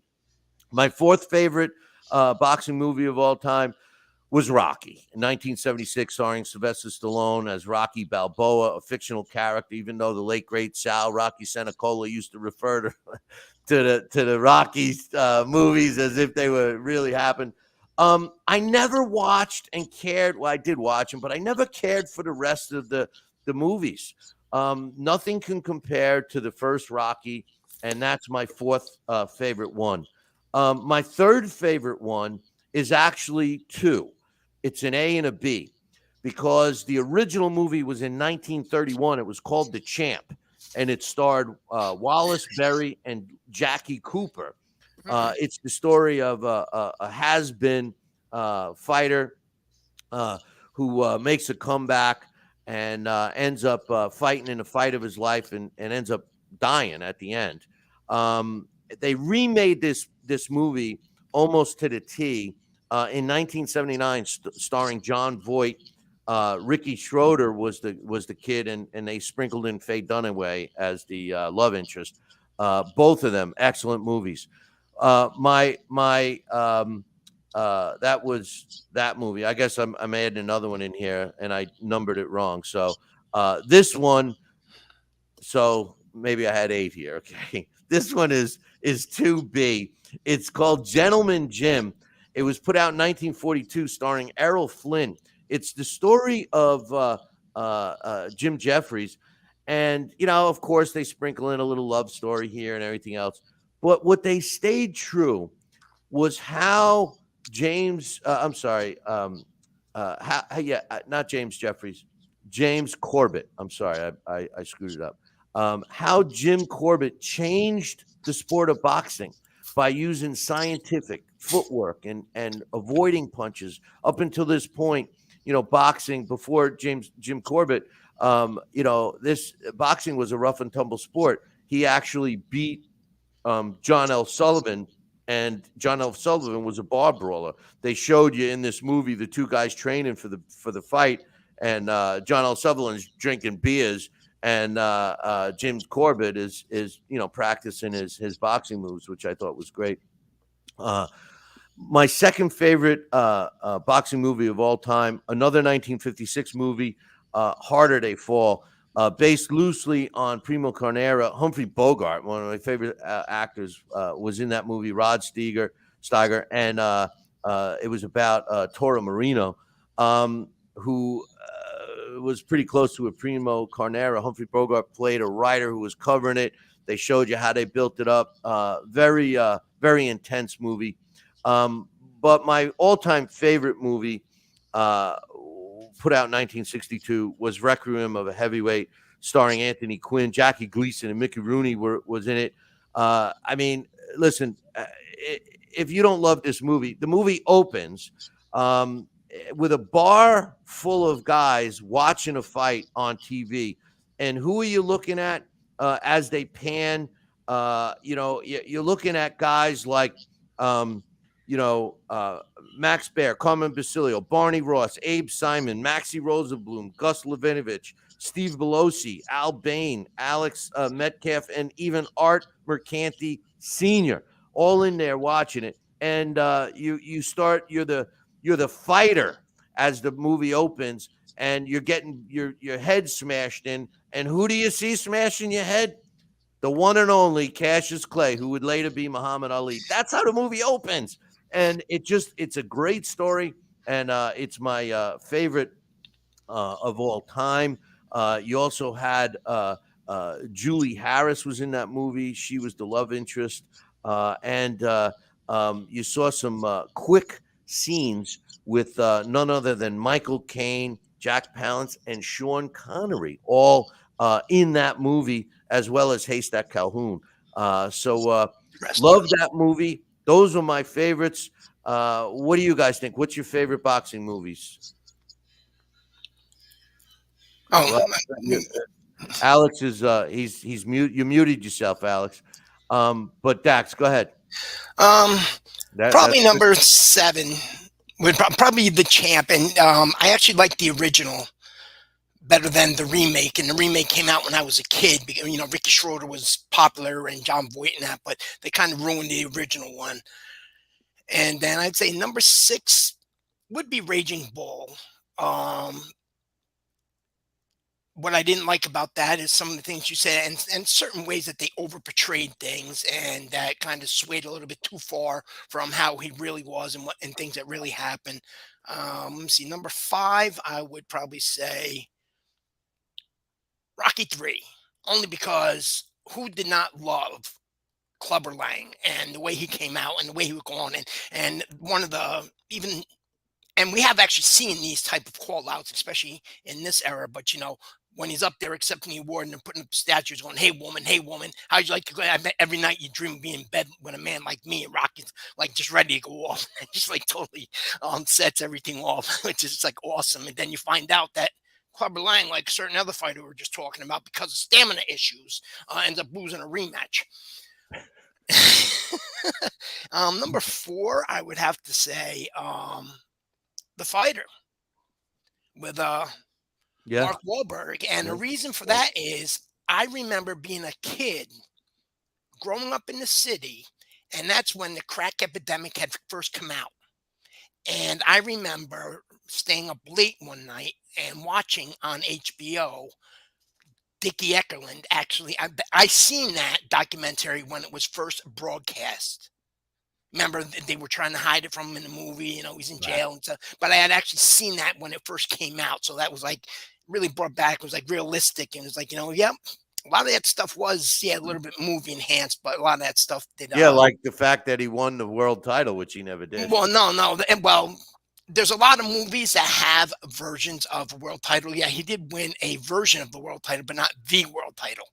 My 4th favorite boxing movie of all time was Rocky in 1976, starring Sylvester Stallone as Rocky Balboa, a fictional character, even though the late great Sal Rocky Senecola used to refer to the Rocky movies as if they were really happened. I never watched and cared. Well, I did watch them, but I never cared for the rest of the movies. Nothing can compare to the first Rocky, and that's my 4th favorite one. My 3rd favorite one is actually 2. It's an A and a B, because the original movie was in 1931. It was called The Champ, and it starred Wallace Berry and Jackie Cooper. It's the story of a has-been fighter who makes a comeback and ends up fighting in a fight of his life and ends up dying at the end. They remade this movie almost to the T in 1979, starring John Voight. Ricky Schroeder was the kid, and they sprinkled in Faye Dunaway as the love interest. Both of them excellent movies. That was that movie. I guess I'm adding another one in here, and I numbered it wrong. So this one, so maybe I had 8 here. Okay, this one is 2B. It's called Gentleman Jim. It was put out in 1942, starring Errol Flynn. It's the story of Jim Jeffries. And, of course, they sprinkle in a little love story here and everything else. But what they stayed true was how not James Jeffries, James Corbett. I'm sorry, I screwed it up. How Jim Corbett changed the sport of boxing by using scientific footwork and avoiding punches. Up until this point, boxing before Jim Corbett, this boxing was a rough and tumble sport. He actually beat John L. Sullivan, and John L. Sullivan was a bar brawler. They showed you in this movie the 2 guys training for the fight, and John L. Sullivan's drinking beers, and Jim Corbett is practicing his boxing moves, which I thought was great. My second favorite boxing movie of all time, another 1956 movie, Harder They Fall, based loosely on Primo Carnera. Humphrey Bogart, one of my favorite actors, was in that movie, Rod Steiger, and it was about Toro Marino, who was pretty close to a Primo Carnera. Humphrey Bogart played a writer who was covering it. They showed you how they built it up. Very intense movie. But my all-time favorite movie, put out in 1962, was Requiem of a Heavyweight, starring Anthony Quinn. Jackie Gleason and Mickey Rooney was in it. listen, if you don't love this movie, the movie opens with a bar full of guys watching a fight on TV. And who are you looking at as they pan? You're looking at guys like, Max Baer, Carmen Basilio, Barney Ross, Abe Simon, Maxie Rosenblum, Gus Levinovich, Steve Belosi, Al Bain, Alex Metcalf, and even Art Mercanti Sr. all in there watching it. And you're the fighter as the movie opens, and you're getting your head smashed in. And who do you see smashing your head? The one and only Cassius Clay, who would later be Muhammad Ali. That's how the movie opens. And it's a great story. And it's my favorite of all time. You also had Julie Harris was in that movie. She was the love interest. And you saw some quick scenes with none other than Michael Caine, Jack Palance, and Sean Connery, all in that movie, as well as Haystack Calhoun. Love that movie. Those are my favorites. What do you guys think? What's your favorite boxing movies? Alex is he's mute. You muted yourself, Alex. But Dax, go ahead. Probably number 7 would probably The Champ, and I actually like the original better than the remake. And the remake came out when I was a kid because Ricky Schroeder was popular and John Voight and that, but they kind of ruined the original one. And then I'd say number 6 would be Raging Bull. What I didn't like about that is some of the things you said and certain ways that they overportrayed things, and that kind of swayed a little bit too far from how he really was and things that really happened. Let me see. Number 5, I would probably say Rocky 3, only because who did not love Clubber Lang and the way he came out and the way he would go on, and one of the and we have actually seen these type of call outs, especially in this era, but when he's up there accepting the award and they're putting up the statues going, hey woman, how'd you like to go? I bet every night you dream of being in bed with a man like me, and Rocky's like just ready to go off. Just like totally sets everything off, which is just like awesome. And then you find out that Clubber Lang, like a certain other fighter we were just talking about, because of stamina issues, ends up losing a rematch. Number 4, I would have to say The Fighter with Mark Wahlberg. And the reason for that is I remember being a kid growing up in the city, and that's when the crack epidemic had first come out. And I remember staying up late one night and watching on HBO Dickie Eckerland. Actually, I seen that documentary when it was first broadcast. Remember, they were trying to hide it from him in the movie. He's in jail and stuff. But I had actually seen that when it first came out. So that was like really brought back. It was like realistic. And it was like, yep. A lot of that stuff was, a little bit movie enhanced, but a lot of that stuff did. Like the fact that he won the world title, which he never did. Well, no. Well, there's a lot of movies that have versions of a world title. Yeah, he did win a version of the world title, but not the world title.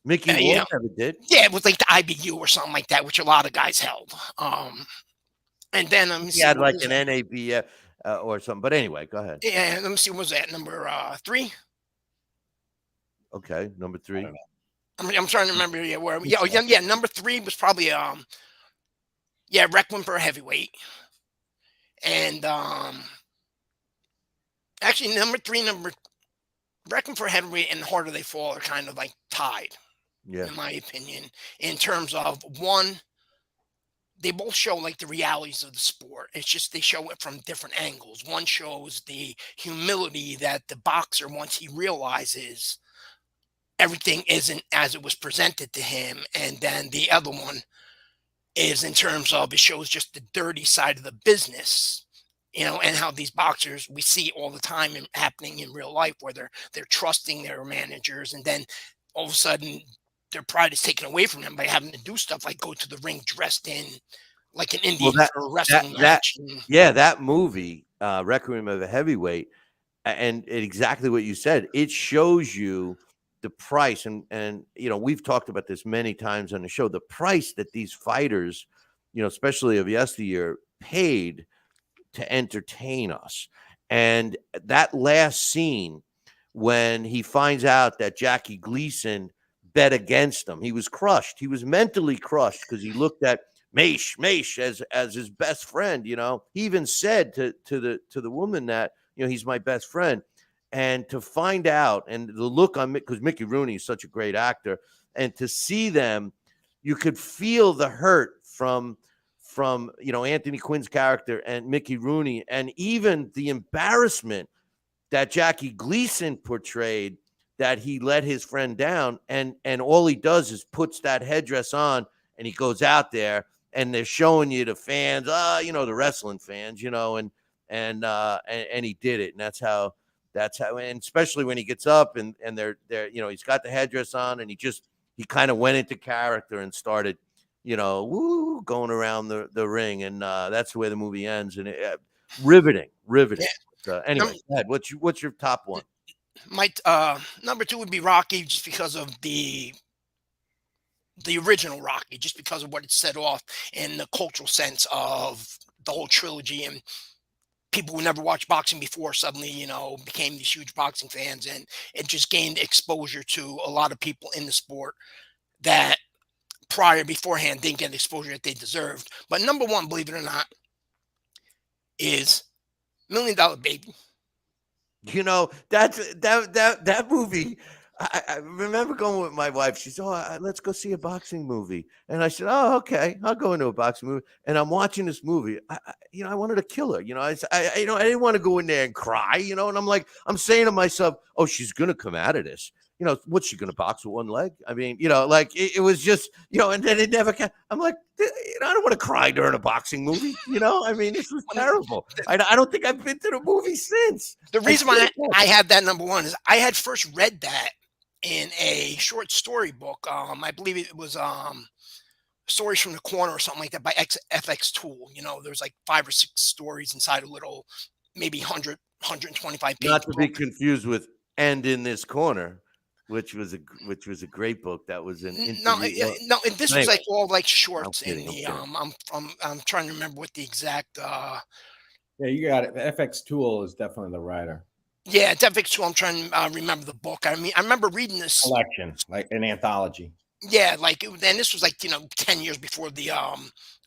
Mickey Ward never did. Yeah, it was like the IBU or something like that, which a lot of guys held. And then he had like an NABF or something. But anyway, go ahead. Yeah, let me see. What was that? Number 3? Okay, number 3. I'm trying to remember. Number 3 was probably Requiem for a Heavyweight. And actually, number 3, Requiem for a Heavyweight and Harder They Fall are kind of like tied. Yeah. In my opinion, in terms of one, they both show like the realities of the sport. It's just they show it from different angles. One shows the humility that the boxer, once he realizes everything isn't as it was presented to him, and then the other one is in terms of it shows just the dirty side of the business, and how these boxers we see all the time happening in real life, where they're trusting their managers, and then all of a sudden their pride is taken away from them by having to do stuff like go to the ring dressed in like an Indian for a wrestling match. That movie, Requiem of a Heavyweight, and exactly what you said, it shows you the price, and you know, we've talked about this many times on the show, the price that these fighters, you know, especially of yesteryear, paid to entertain us. And that last scene when he finds out that Jackie Gleason bet against him, he was crushed. He was mentally crushed because he looked at Mace as his best friend. You know, he even said to the woman that, you know, he's my best friend. And to find out, and the look on, because Mickey Rooney is such a great actor, and to see them, you could feel the hurt from you know, Anthony Quinn's character and Mickey Rooney, and even the embarrassment that Jackie Gleason portrayed, that he let his friend down, and all he does is puts that headdress on and he goes out there, and they're showing you the fans, you know, the wrestling fans, you know, and he did it, and that's how, and especially when he gets up and they're you know, he's got the headdress on, and he kind of went into character and started, you know, going around the ring, and that's the way the movie ends, and riveting. Yeah. Anyway, go ahead. What's your top one? My number two would be Rocky, just because of the original Rocky, just because of what it set off in the cultural sense of the whole trilogy, and people who never watched boxing before suddenly, you know, became these huge boxing fans, and it just gained exposure to a lot of people in the sport that beforehand didn't get the exposure that they deserved. But number one, believe it or not, is $1 Million Baby. You know, that movie. I remember going with my wife. She said, "Oh, let's go see a boxing movie." And I said, "Oh, okay, I'll go into a boxing movie." And I'm watching this movie. You know, I wanted to kill her. You know, I didn't want to go in there and cry. You know, and I'm saying to myself, "Oh, she's gonna come out of this. You know, what's she gonna box with one leg?" I mean, you know, like it was just, you know, and then it never came. I'm like, you know, I don't want to cry during a boxing movie. You know, I mean, this was terrible. I don't think I've been to the movie since. The reason why I had that number one is I had first read that in a short story book. I believe it was Stories from the Corner or something like that by FX Tool. You know, there's like 5 or 6 stories inside a little, maybe 125 page Not to book. be confused with "And in This Corner," which was a great book. That was an No, interview. no. And this was Anyway, like all like shorts I'm in kidding, the. I'm trying to remember what the exact. Yeah, you got it. FX Tool is definitely the writer. Yeah, FX Tool. I'm trying to remember the book. I mean, I remember reading this Collection, like an anthology. Yeah, like, then this was like, you know, 10 years before the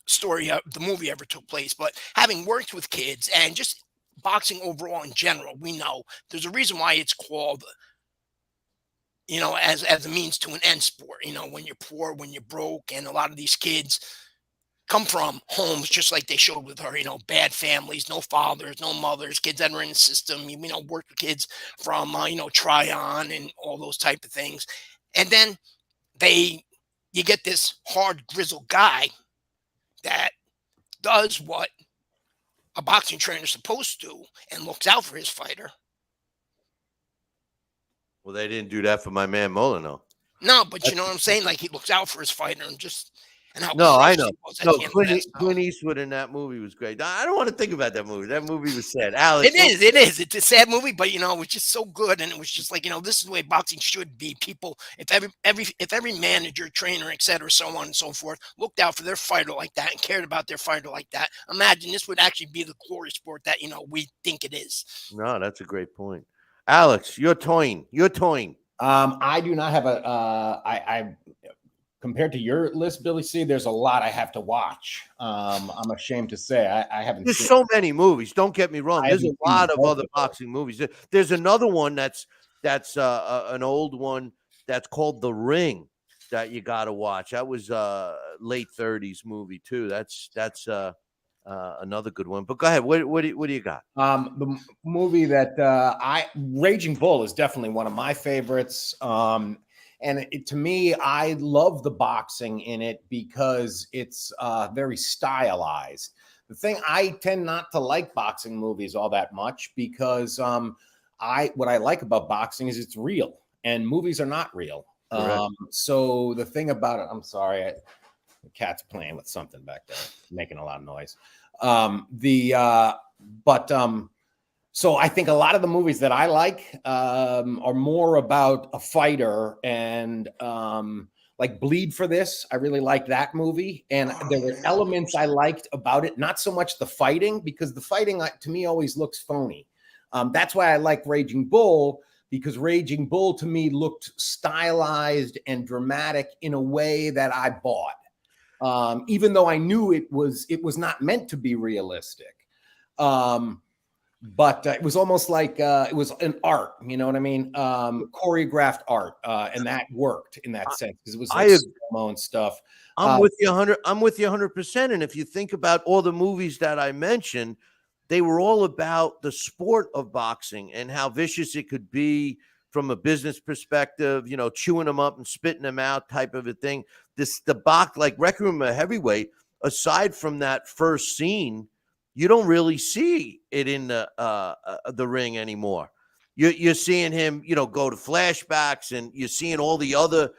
story, the movie ever took place. But having worked with kids and just boxing overall in general, we know there's a reason why it's called, you know, as a means to an end sport. You know, when you're poor, when you're broke, and a lot of these kids come from homes just like they showed with her, you know, bad families, no fathers, no mothers, kids that are in the system, you know, work with kids from, you know, Tryon and all those type of things. And then you get this hard, grizzled guy that does what a boxing trainer is supposed to and looks out for his fighter. Well, they didn't do that for my man Molyneux. No, but you know what I'm saying? Like, he looks out for his fighter and how No, I crushed know. he was at No, the end of that stuff. Clint Eastwood in that movie was great. I don't want to think about that movie. That movie was sad. Alex, It is. It's a sad movie, but you know, it was just so good, and it was just like, you know, this is the way boxing should be. People, if every manager, trainer, etc., so on and so forth, looked out for their fighter like that and cared about their fighter like that, imagine this would actually be the glory sport that, you know, we think it is. No, that's a great point. Alex, you're toying. I do not have I compared to your list, Billy C, there's a lot I have to watch. I'm ashamed to say I haven't. There's so many movies. Don't get me wrong. There's a lot of other them. boxing movies. There's another one that's an old one that's called The Ring that you got to watch. That was late 30s movie too. That's another good one. But go ahead. What do you got? The movie that Raging Bull is definitely one of my favorites. And to me, I love the boxing in it because it's very stylized. The thing, I tend not to like boxing movies all that much because what I like about boxing is it's real, and movies are not real. So the thing about it, I'm sorry, the cat's playing with something back there, making a lot of noise. So I think a lot of the movies that I like are more about a fighter, and like Bleed for This. I really liked that movie. And there were elements I liked about it. Not so much the fighting, because the fighting to me always looks phony. That's why I like Raging Bull, because Raging Bull to me looked stylized and dramatic in a way that I bought. Even though I knew it was not meant to be realistic. But it was almost like it was an art, you know what I mean? Choreographed art, and that worked in that sense, because it was like slow-mo and stuff. I'm with you 100. I'm with you 100%. And if you think about all the movies that I mentioned, they were all about the sport of boxing and how vicious it could be from a business perspective. You know, chewing them up and spitting them out, type of a thing. The box, like Requiem of a Heavyweight. Aside from that first scene, you don't really see it in the ring anymore. You're seeing him, you know, go to flashbacks, and you're seeing all the other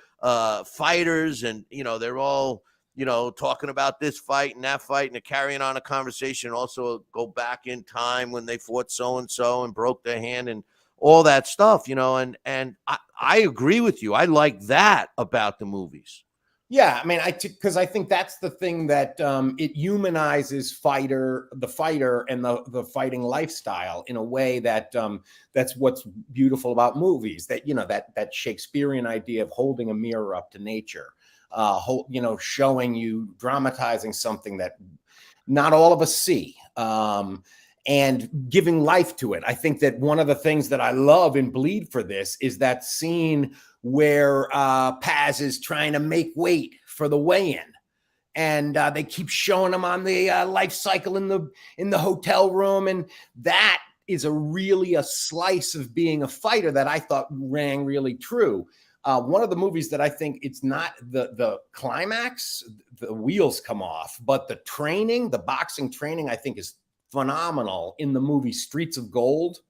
fighters, and you know they're all, you know, talking about this fight and that fight, and they're carrying on a conversation. Also, go back in time when they fought so and so and broke their hand and all that stuff, you know. And I agree with you. I like that about the movies. Yeah, I mean, because I think that's the thing that it humanizes the fighter and the fighting lifestyle in a way that that's what's beautiful about movies. That, you know, that Shakespearean idea of holding a mirror up to nature, you know, showing you, dramatizing something that not all of us see, and giving life to it. I think that one of the things that I love in Bleed for This is that scene where Paz is trying to make weight for the weigh-in, and they keep showing him on the life cycle in the hotel room, and that is really a slice of being a fighter that I thought rang really true. One of the movies that I think it's not the climax, the wheels come off, but the training, the boxing training, I think is phenomenal in the movie Streets of Gold.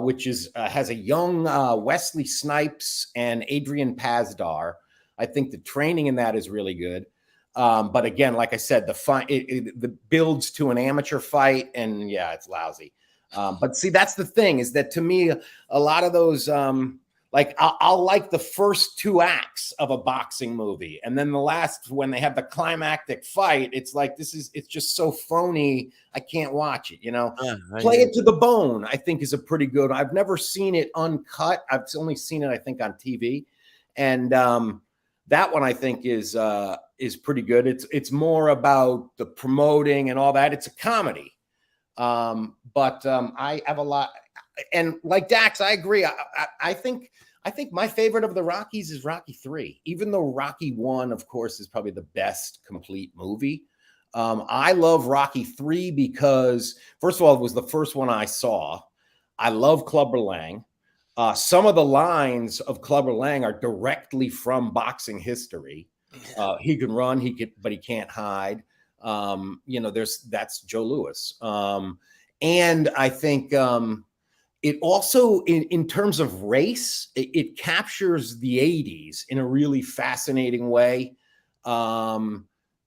Which has a young Wesley Snipes and Adrian Pazdar. I think the training in that is really good. But again, like I said, the fight it builds to an amateur fight, and yeah, it's lousy. But see, that's the thing, is that to me, a lot of those, like I'll like the first two acts of a boxing movie, and then the last, when they have the climactic fight, it's like it's just so phony. I can't watch it. You know, Play It to the Bone, I think, is a pretty good. I've never seen it uncut. I've only seen it, I think, on TV, and that one I think is pretty good. It's more about the promoting and all that. It's a comedy, but I have a lot. And like Dax, I agree. I think my favorite of the Rockies is Rocky 3, even though Rocky 1, of course, is probably the best complete movie. I love Rocky 3 because, first of all, it was the first one I saw. I love Clubber Lang. Some of the lines of Clubber Lang are directly from boxing history. He can run, but he can't hide. You know, that's Joe Louis. And I think it also, in terms of race, it captures the 80s in a really fascinating way,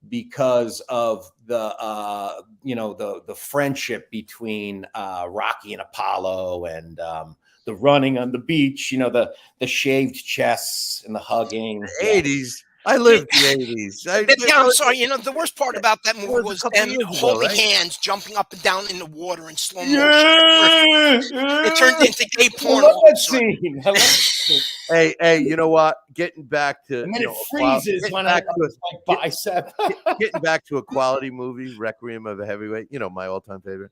because of the you know, the friendship between Rocky and Apollo, and the running on the beach, you know, the shaved chests and the hugging. The 80s. I lived the 80s. Yeah, I'm sorry. You know, the worst part about that movie was them holding right? hands, jumping up and down in the water in slow motion. Yeah. It turned into gay I porn. love that scene. I love that scene. Hey, you know what? Getting back to, And then you it know, freezes when I like bicep. getting back to a quality movie, Requiem of a Heavyweight, you know, my all-time favorite.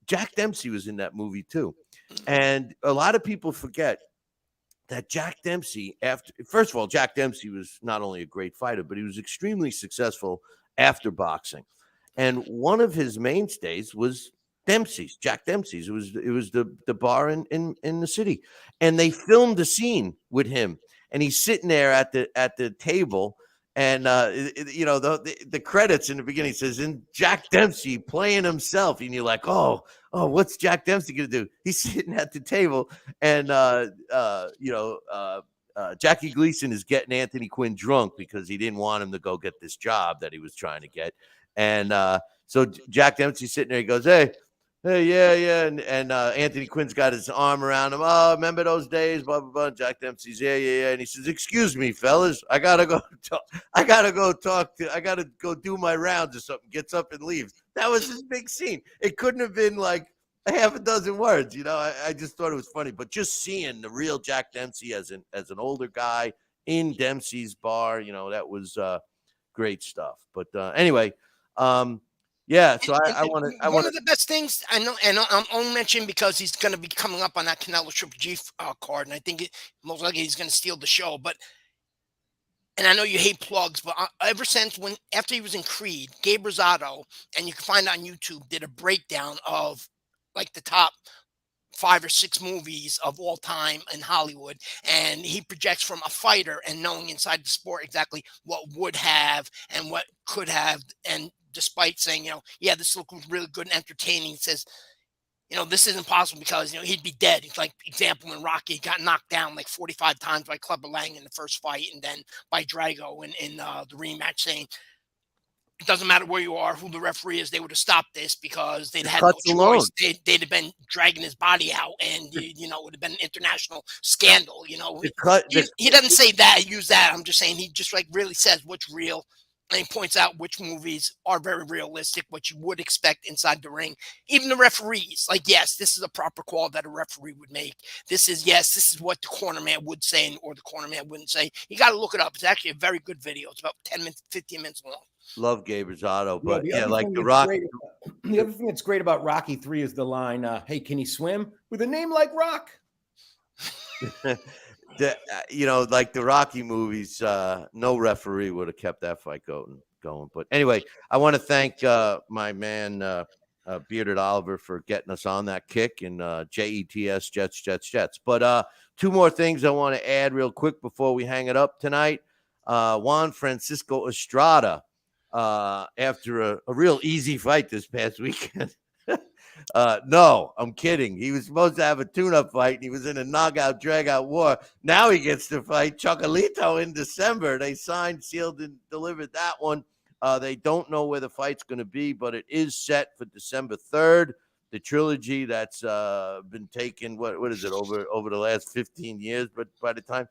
Jack Dempsey was in that movie too. And a lot of people forget that Jack Dempsey, first of all, Jack Dempsey was not only a great fighter, but he was extremely successful after boxing. And one of his mainstays was Jack Dempsey's. It was the bar in the city. And they filmed a scene with him, and he's sitting there at the table. And you know, the credits in the beginning says, "And Jack Dempsey playing himself," and you're like, oh, what's Jack Dempsey gonna do? He's sitting at the table, and you know, Jackie Gleason is getting Anthony Quinn drunk because he didn't want him to go get this job that he was trying to get, and so Jack Dempsey's sitting there. He goes, "Hey, Hey, yeah. And Anthony Quinn's got his arm around him. Oh, remember those days? Blah, blah, blah. Jack Dempsey's, yeah. And he says, excuse me, fellas. I got to go do my rounds or something. Gets up and leaves. That was his big scene. It couldn't have been like a half a dozen words. I just thought it was funny. But just seeing the real Jack Dempsey as an older guy in Dempsey's bar, that was great stuff. But anyway, yeah, so I want to. One of the best things I know, and I'm only mentioning because he's going to be coming up on that Canelo Triple G card, and I think most likely he's going to steal the show. But, and I know you hate plugs, but ever since after he was in Creed, Gabe Rosado, and you can find on YouTube, did a breakdown of like the top 5 or 6 movies of all time in Hollywood, and he projects from a fighter and knowing inside the sport exactly what would have and what could have, and despite saying, yeah, this looked really good and entertaining, he says, this isn't possible because, he'd be dead. It's like, example, when Rocky got knocked down like 45 times by Clubber Lang in the first fight and then by Drago in the rematch, saying, it doesn't matter where you are, who the referee is, they would have stopped this because they'd had no choice. They'd have been dragging his body out, and it would have been an international scandal. He doesn't say that, use that. I'm just saying he just like really says what's real, and he points out which movies are very realistic, what you would expect inside the ring. Even the referees, like, yes, this is a proper call that a referee would make. This is what the corner man would say or the corner man wouldn't say. You got to look it up. It's actually a very good video. It's about 10 minutes, 15 minutes long. Love Gabe Rosado, but like The Rock. The other thing that's great about Rocky 3 is the line, hey, can he swim? With a name like Rock. Like the Rocky movies, no referee would have kept that fight going. But anyway, I want to thank my man, Bearded Oliver, for getting us on that kick, and JETS, Jets. But 2 more things I want to add real quick before we hang it up tonight. Juan Francisco Estrada, after a real easy fight this past weekend. No, I'm kidding. He was supposed to have a tune-up fight, and he was in a knockout, drag-out war. Now he gets to fight Chocolito in December. They signed, sealed, and delivered that one. They don't know where the fight's going to be, but it is set for December 3rd. The trilogy that's been taken, what is it, over the last 15 years? But by the time,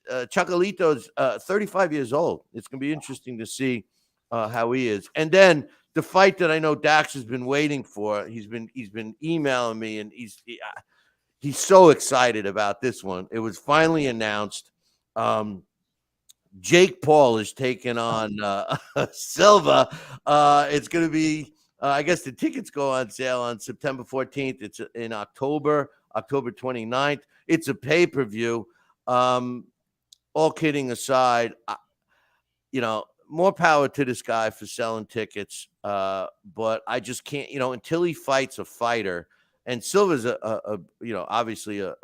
Chocolito's 35 years old. It's going to be interesting to see how he is. And then the fight that I know Dax has been waiting for, he's been emailing me, and he's so excited about this one. It was finally announced. Jake Paul is taking on Silva. It's going to be, I guess the tickets go on sale on September 14th. It's in October 29th. It's a pay-per-view. All kidding aside, more power to this guy for selling tickets. But I just can't, until he fights a fighter. And Silva's obviously a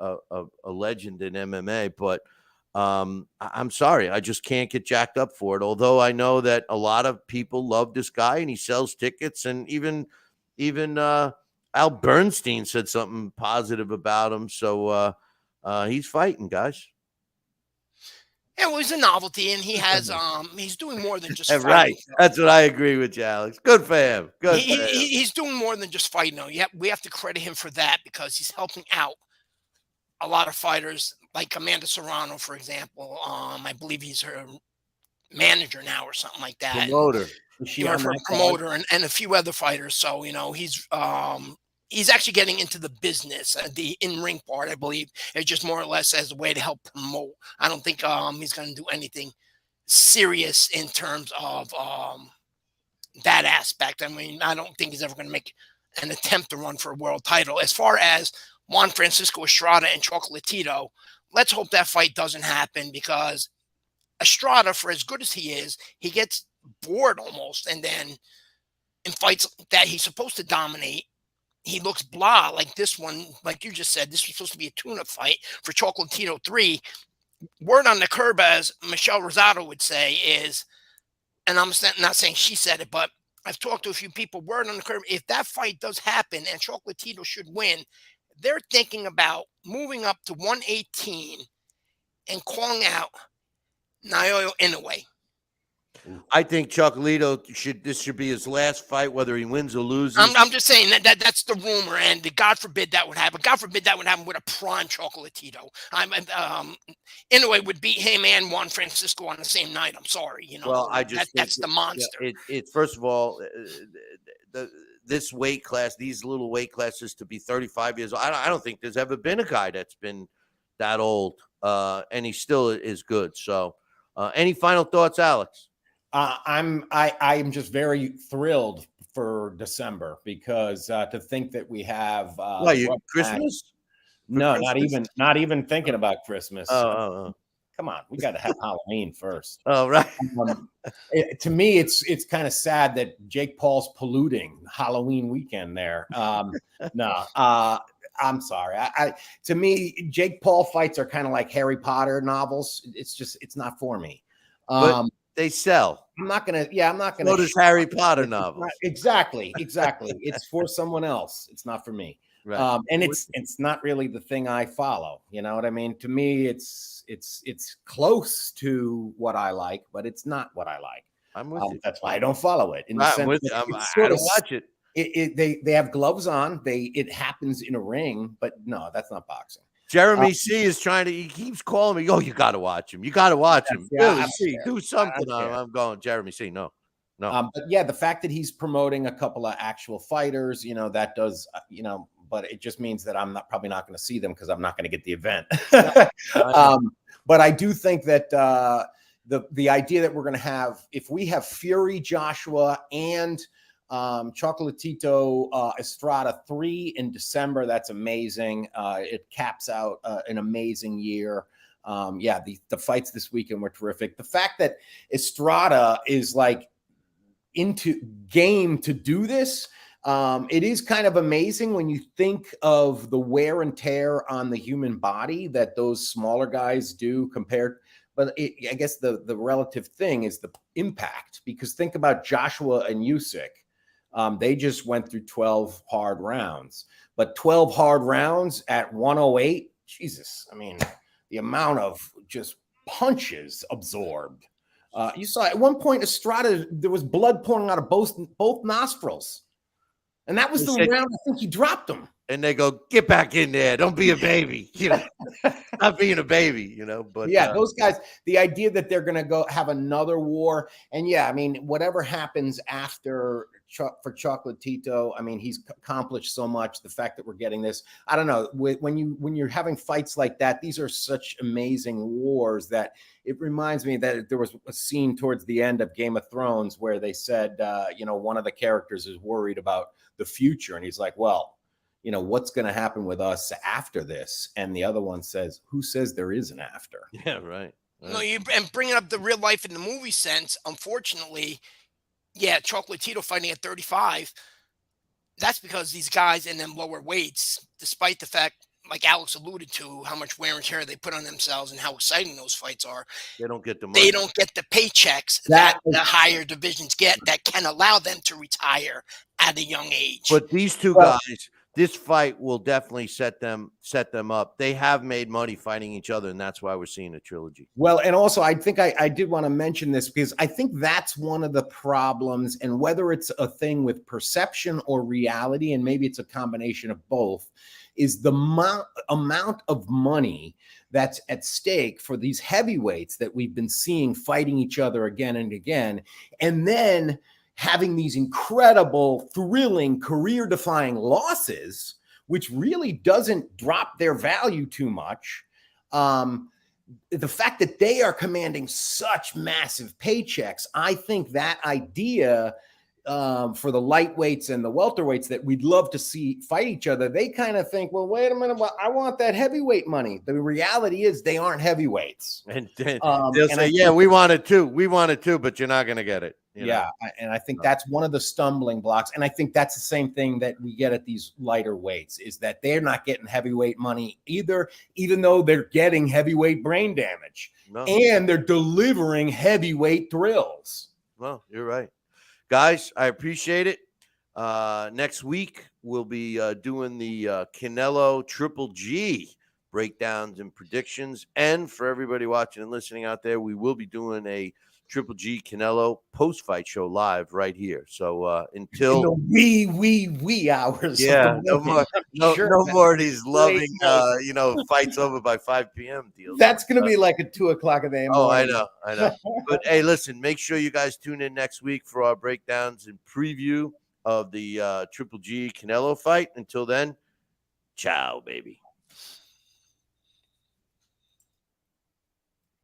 legend in MMA, but I'm sorry, I just can't get jacked up for it. Although I know that a lot of people love this guy and he sells tickets, and even Al Bernstein said something positive about him. So he's fighting, guys. Yeah, well, he's a novelty, and he has he's doing more than just fighting. Right. That's what I agree with you, Alex. Good for him. He's doing more than just fighting, though. Yeah, we have to credit him for that because he's helping out a lot of fighters, like Amanda Serrano, for example. I believe he's her manager now or something like that. Promoter. Her promoter and a few other fighters. So, he's actually getting into the business, the in-ring part, I believe. It's just more or less as a way to help promote. I don't think he's going to do anything serious in terms of that aspect. I mean, I don't think he's ever going to make an attempt to run for a world title. As far as Juan Francisco Estrada and Chocolatito, let's hope that fight doesn't happen, because Estrada, for as good as he is, he gets bored almost. And then in fights that he's supposed to dominate, he looks blah, like this one. Like you just said, this was supposed to be a tune-up fight for Chocolatito 3. Word on the curb, as Michelle Rosado would say, is, and I'm not saying she said it, but I've talked to a few people, word on the curb, if that fight does happen and Chocolatito should win, they're thinking about moving up to 118 and calling out Naoya Inoue. I think Chocolatito should be his last fight, whether he wins or loses. I'm just saying that's the rumor, and God forbid that would happen. God forbid that would happen with a prime Chocolatito. Inoue would beat him and Juan Francisco on the same night. I'm sorry, Well, I just think that's the monster. It's first of all, this weight class, these little weight classes to be 35 years old. I don't think there's ever been a guy that's been that old, and he still is good. So, any final thoughts, Alex? I'm just very thrilled for December because to think that we have Christmas? No, not even thinking about Christmas. Oh. Come on, we got to have Halloween first. Oh, right. To me, it's kind of sad that Jake Paul's polluting Halloween weekend there. No, I'm sorry. To me, Jake Paul fights are kind of like Harry Potter novels. It's not for me. But they sell. I'm not gonna. So does Harry Potter novels. Exactly. It's for someone else. It's not for me. Right. And it's not really the thing I follow. You know what I mean? To me, it's close to what I like, but it's not what I like. I'm with you. That's why I don't follow it. I don't watch it. They have gloves on. It happens in a ring, but no, that's not boxing. Jeremy C is he keeps calling me. Oh, you got to watch him. You got to watch him. Billy C, do something on him. I'm going, Jeremy C, no. But yeah, the fact that he's promoting a couple of actual fighters, that does, but it just means that I'm probably not going to see them because I'm not going to get the event. But I do think that the idea that we're going to have, if we have Fury, Joshua, and Chocolatito Estrada 3 in December, that's amazing. It caps out an amazing year. The fights this weekend were terrific. The fact that Estrada is like into game to do this, it is kind of amazing when you think of the wear and tear on the human body that those smaller guys do compared. But I guess the relative thing is the impact, because think about Joshua and Usyk. They just went through 12 hard rounds, but 12 hard rounds at 108, Jesus. I mean, the amount of just punches absorbed. You saw at one point Estrada, there was blood pouring out of both nostrils. And that was the round I think he dropped him. And they go, get back in there. Don't be a baby. Not being a baby, But yeah, those guys, the idea that they're going to go have another war. And yeah, I mean, whatever happens after for Chocolatito, I mean, he's accomplished so much. The fact that we're getting this, I don't know, when you're having fights like that, these are such amazing wars that it reminds me that there was a scene towards the end of Game of Thrones where they said, one of the characters is worried about the future. And he's like, well, what's going to happen with us after this? And the other one says, who says there is an after? Yeah, right. No, and bringing up the real life in the movie sense, unfortunately, yeah, Chocolatito fighting at 35, that's because these guys in them lower weights, despite the fact, like Alex alluded to, how much wear and tear they put on themselves and how exciting those fights are, they don't get the money. They don't get the paychecks that the higher divisions get that can allow them to retire at a young age. But these two guys, this fight will definitely set them up. They have made money fighting each other, and that's why we're seeing a trilogy. Well, and also I think I did want to mention this because I think that's one of the problems, and whether it's a thing with perception or reality, and maybe it's a combination of both, is the amount of money that's at stake for these heavyweights that we've been seeing fighting each other again and again, and then having these incredible, thrilling, career-defying losses, which really doesn't drop their value too much. The fact that they are commanding such massive paychecks, I think that idea for the lightweights and the welterweights that we'd love to see fight each other, they kind of think, well, wait a minute, I want that heavyweight money. The reality is they aren't heavyweights. And they'll say, we want it too, but you're not going to get it. And I think that's one of the stumbling blocks. And I think that's the same thing that we get at these lighter weights, is that they're not getting heavyweight money either, even though they're getting heavyweight brain damage. No. And they're delivering heavyweight thrills. Well, you're right. Guys, I appreciate it. Next week, we'll be doing the Canelo Triple G breakdowns and predictions. And for everybody watching and listening out there, we will be doing a Triple G Canelo post-fight show live right here. So In until the wee hours. yeah, of the no morning, more, I'm no, sure no that's more of these great loving, night. fights over by 5 p.m. deals. That's going to be like a 2:00 a.m. Oh, I morning. know. But hey, listen, make sure you guys tune in next week for our breakdowns and preview of the Triple G Canelo fight. Until then, ciao, baby.